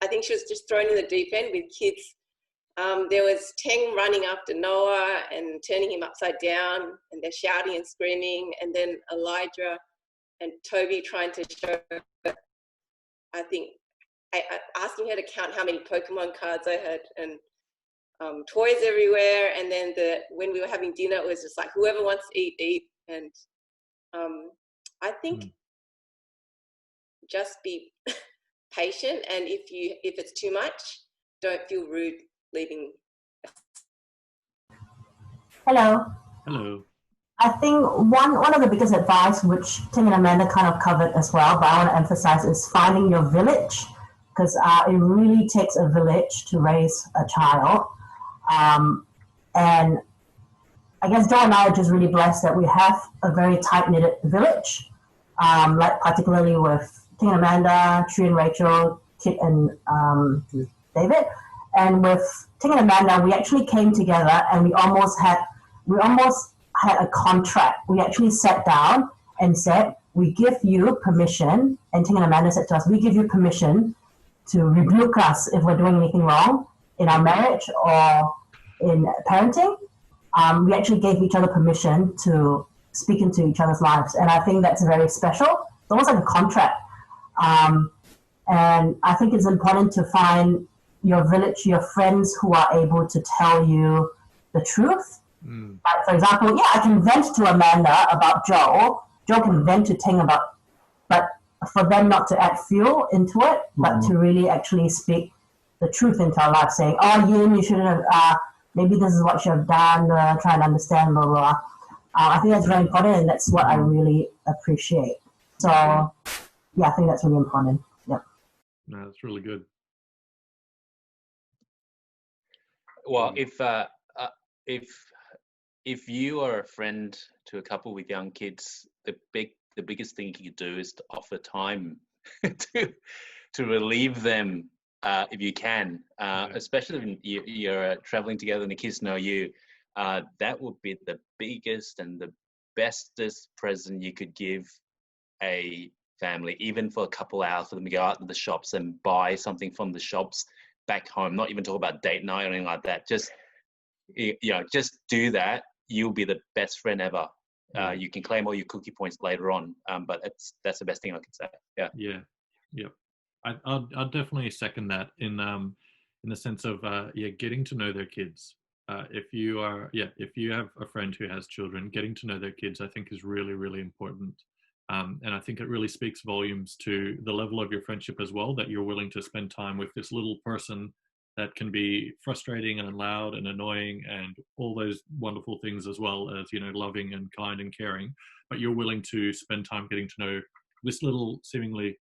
I think she was just thrown in the deep end with kids. There was Teng running after Noah and turning him upside down, and they're shouting and screaming, and then Elijah and Toby trying to show, I think, asking her to count how many Pokemon cards I had, and toys everywhere. And then when we were having dinner, it was just like, whoever wants to eat, eat. And I think just be patient, and if it's too much, don't feel rude leaving. Hello. I think one of the biggest advice, which Teng and Amanda kind of covered as well, but I want to emphasize, is finding your village, because it really takes a village to raise a child. And I guess Joel and I are just really blessed that we have a very tight-knitted village, like particularly with Teng and Amanda, Tree and Rachel, Kit and David. And with Teng and Amanda, we actually came together and we almost had a contract. We actually sat down and said, we give you permission, and Teng and Amanda said to us, we give you permission to rebuke us if we're doing anything wrong in our marriage or in parenting. We actually gave each other permission to speak into each other's lives. And I think that's very special. It's almost like a contract. And I think it's important to find your village, your friends who are able to tell you the truth. Like, for example, I can vent to Amanda about Joe. Joe can vent to Teng about, but for them not to add fuel into it, but to really actually speak the truth into our life, saying, oh, Yin, you shouldn't have, maybe this is what you have done, try and understand, blah, blah. I think that's very important, and that's what I really appreciate. So, I think that's really important. Yep. No, that's really good. Well, if you are a friend to a couple with young kids, the biggest thing you can do is to offer time to relieve them, if you can, especially when you're traveling together and the kids know you. That would be the biggest and the bestest present you could give a family, even for a couple hours for them to go out to the shops and buy something from the shops back home. Not even talk about date night or anything like that. Just just do that. You'll be the best friend ever. You can claim all your cookie points later on, but that's the best thing I can say. Yep. I'll definitely second that in the sense of getting to know their kids. If you have a friend who has children, getting to know their kids, I think, is really, really important. And I think it really speaks volumes to the level of your friendship as well, that you're willing to spend time with this little person that can be frustrating and loud and annoying and all those wonderful things, as well as, loving and kind and caring. But you're willing to spend time getting to know this little seemingly,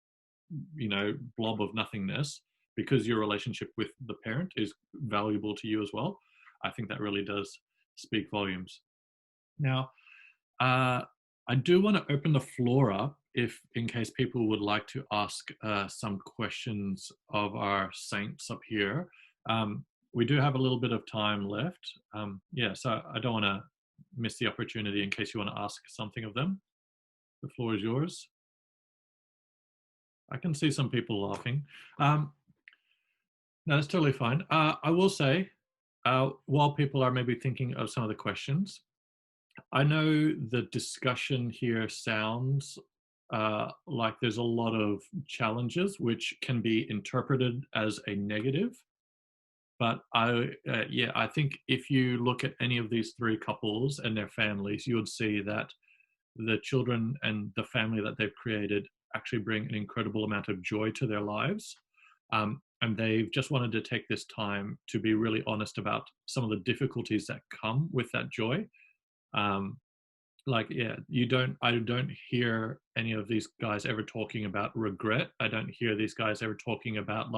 blob of nothingness, because your relationship with the parent is valuable to you as well. I think that really does speak volumes. Now, I do want to open the floor up in case people would like to ask some questions of our saints up here. We do have a little bit of time left. So I don't want to miss the opportunity in case you want to ask something of them. The floor is yours. I can see some people laughing. No, that's totally fine. I will say, while people are maybe thinking of some of the questions, I know the discussion here sounds like there's a lot of challenges which can be interpreted as a negative. But I think if you look at any of these three couples and their families, you would see that the children and the family that they've created actually bring an incredible amount of joy to their lives. And they've just wanted to take this time to be really honest about some of the difficulties that come with that joy. I don't hear any of these guys ever talking about regret. I don't hear these guys ever talking about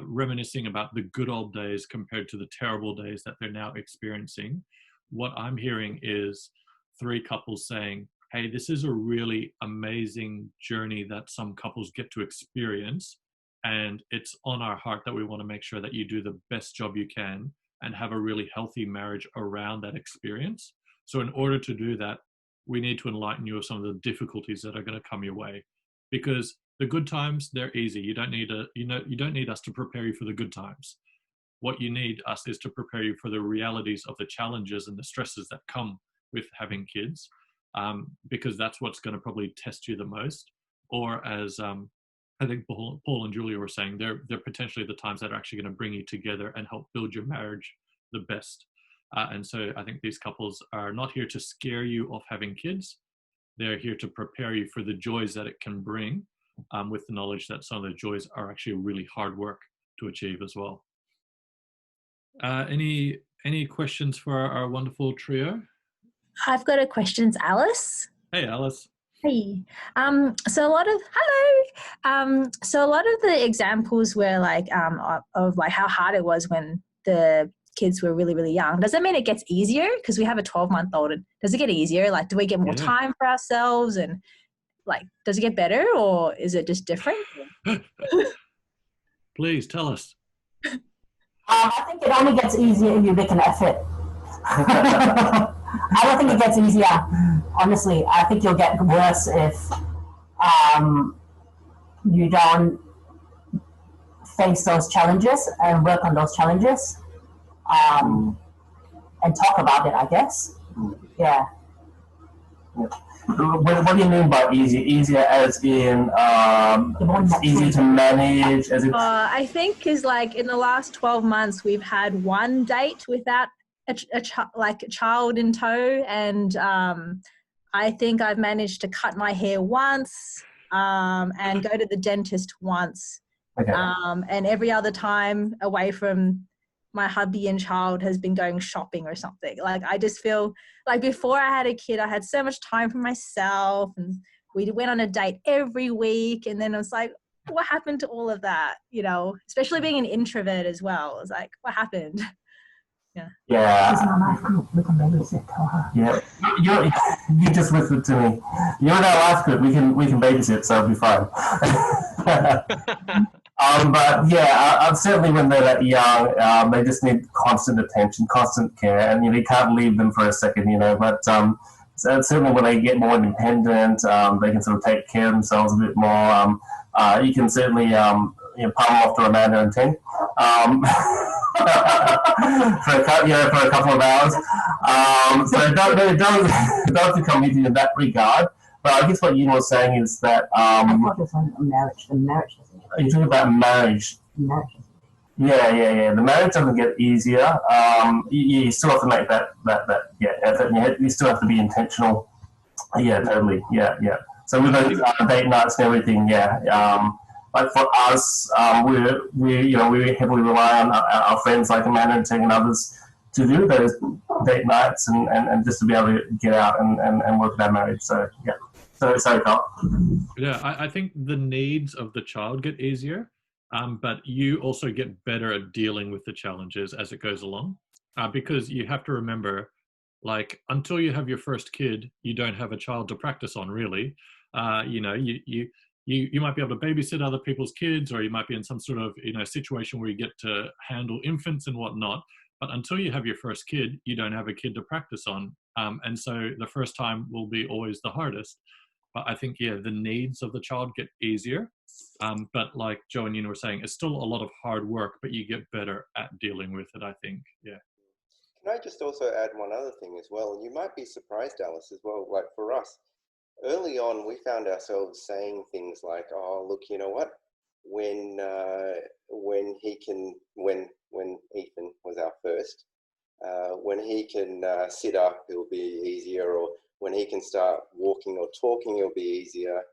reminiscing about the good old days compared to the terrible days that they're now experiencing. What I'm hearing is three couples saying, hey, this is a really amazing journey that some couples get to experience. And it's on our heart that we want to make sure that you do the best job you can and have a really healthy marriage around that experience. So in order to do that, we need to enlighten you of some of the difficulties that are going to come your way, because the good times, they're easy. You don't need us to prepare you for the good times. What you need us is to prepare you for the realities of the challenges and the stresses that come with having kids, because that's what's going to probably test you the most. Or as I think Paul and Julia were saying, they're potentially the times that are actually going to bring you together and help build your marriage the best. And so I think these couples are not here to scare you off having kids. They're here to prepare you for the joys that it can bring, with the knowledge that some of the joys are actually really hard work to achieve as well. Any questions for our wonderful trio? I've got a question, Alice. Hey, Alice. Hey. So a lot of the examples were of how hard it was when the kids were really, really young. Does that mean it gets easier? Because we have a 12-month-old. Does it get easier? Do we get more time for ourselves? And does it get better, or is it just different? Please tell us. I think it only gets easier if you make an effort. I don't think it gets easier, honestly. I think you'll get worse if you don't face those challenges and work on those challenges, and talk about it, I guess. Yeah. What do you mean by easier? Easier as in easy to manage? As in I think because like in the last 12 months, we've had one date without a child in tow, and I think I've managed to cut my hair once and go to the dentist once. Okay. And every other time away from my hubby and child has been going shopping or something. Like I just feel like before I had a kid, I had so much time for myself, and we went on a date every week. And then I was like, what happened to all of that? You know, especially being an introvert as well. It's like, what happened? Yeah. Yeah. She's in our life group. We can babysit. Tell her. Yeah. You just whispered to me. You're in our life group. We can babysit, so it'll be fine. But yeah, certainly when they're that young, they just need constant attention, constant care, and you can't leave them for a second, But so certainly when they get more independent, they can sort of take care of themselves a bit more. You can certainly palm off to Amanda and Teng for a couple of hours. So it does become easy in that regard. But I guess what you were saying is that I focus on marriage. The marriage doesn't get you're talking about marriage. Yeah. The marriage doesn't get easier. You still have to make that effort. You still have to be intentional. Yeah, totally. Yeah. So with those date nights and everything, like for us, we heavily rely on our friends like Amanda and Teng and others to do those date nights and just to be able to get out and work with our marriage. So yeah. So Carl. Yeah, I think the needs of the child get easier, but you also get better at dealing with the challenges as it goes along, because you have to remember, like, until you have your first kid, you don't have a child to practice on, really. You might be able to babysit other people's kids, or you might be in some sort of situation where you get to handle infants and whatnot. But until you have your first kid, you don't have a kid to practice on, and so the first time will be always the hardest. But I think, the needs of the child get easier. But like Joe and Nina were saying, it's still a lot of hard work, but you get better at dealing with it, I think. Yeah. Can I just also add one other thing as well? And you might be surprised, Alice, as well. Like for us, early on, we found ourselves saying things like, "Oh, look, you know what? When Ethan was our first, when he can sit up, it'll be easier, or when he can start walking or talking, it'll be easier.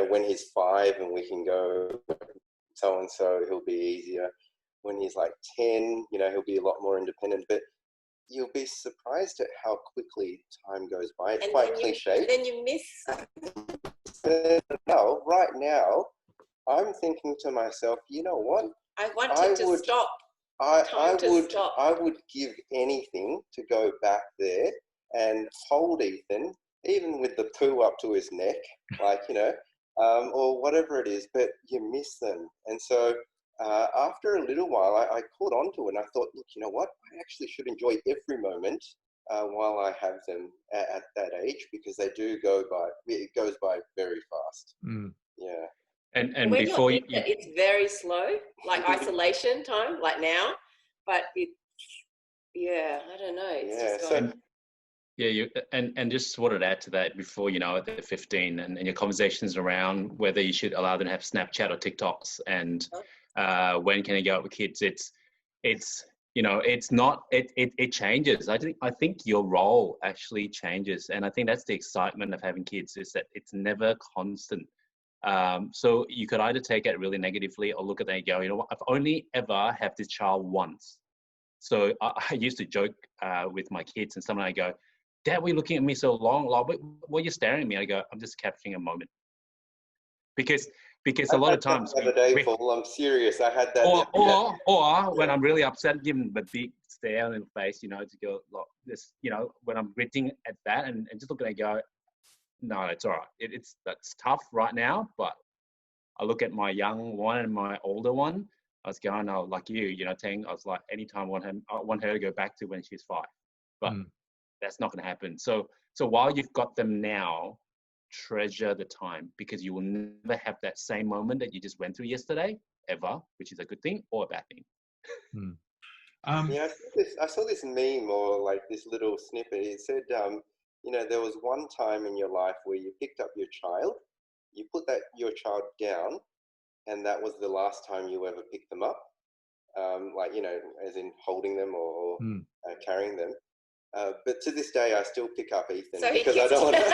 When he's 5 and we can go so and so, he'll be easier. When he's like 10, he'll be a lot more independent." But you'll be surprised at how quickly time goes by. It's quite cliche. Then you miss. Right now, I'm thinking to myself, you know what? I want it to stop. I would give anything to go back there and hold Ethan, even with the poo up to his neck, or whatever it is, but you miss them. And so after a little while, I caught on to it, and I thought, look, you know what? I actually should enjoy every moment while I have them at that age, because they do it goes by very fast. Mm. Yeah. And when before it's very slow, like isolation time, like now, but I don't know. It's and just wanted to add to that before, they're 15 and your conversations around whether you should allow them to have Snapchat or TikToks and when can they go out with kids. It's not, it changes. I think your role actually changes. And I think that's the excitement of having kids, is that it's never constant. So you could either take it really negatively or look at it and go, you know what, I've only ever had this child once. So I used to joke with my kids, and someone I go, "Dad, why are you looking at me so long? Like, what are you staring at me?" I go, "I'm just capturing a moment." Because a lot of times... The other day, Paul, I'm serious. I had that. Or when I'm really upset, give them the big stare in the face, to go, like, this, when I'm gritting at that and just looking at it and go, no, it's all right. That's tough right now, but I look at my young one and my older one. I was going, like you, Teng, I was like, anytime I want her to go back to when she's 5, but that's not going to happen. So while you've got them now, treasure the time, because you will never have that same moment that you just went through yesterday, ever, which is a good thing or a bad thing. I saw this meme, or like this little snippet. It said, you know, there was one time in your life where you picked up your child, you put your child down, and that was the last time you ever picked them up, like, you know, as in holding them or carrying them. But to this day, I still pick up Ethan because I don't want to.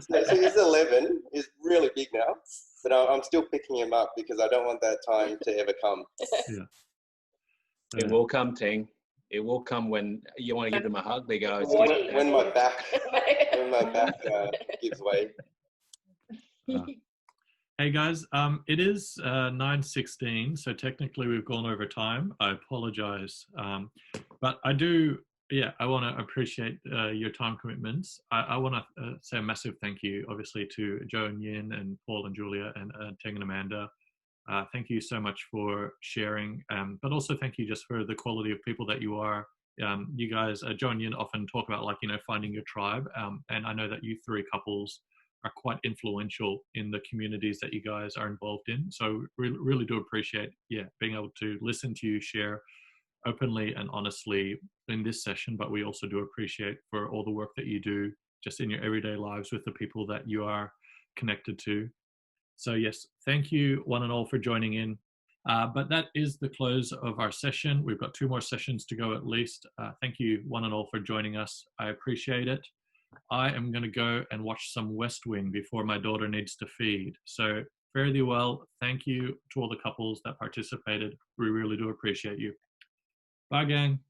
So he's 11. He's really big now, but I'm still picking him up because I don't want that time to ever come. Yeah. It will come, Teng. It will come when you want to give them a hug. They go, when my back gives way. Hey guys, it is 9:16, so technically we've gone over time. I apologize, but I do. Yeah, I want to appreciate your time commitments. I want to say a massive thank you, obviously, to Joe and Yin and Paul and Julia and Teng and Amanda. Thank you so much for sharing, but also thank you just for the quality of people that you are. You guys, Joe and Yin often talk about, like, you know, finding your tribe, and I know that you three couples are quite influential in the communities that you guys are involved in. So really do appreciate, being able to listen to you share openly and honestly in this session, but we also do appreciate for all the work that you do just in your everyday lives with the people that you are connected to. So yes, thank you one and all for joining in. But that is the close of our session. We've got 2 more sessions to go at least. Thank you one and all for joining us. I appreciate it. I am going to go and watch some West Wing before my daughter needs to feed. So fare thee well. Thank you to all the couples that participated. We really do appreciate you. Bye, gang.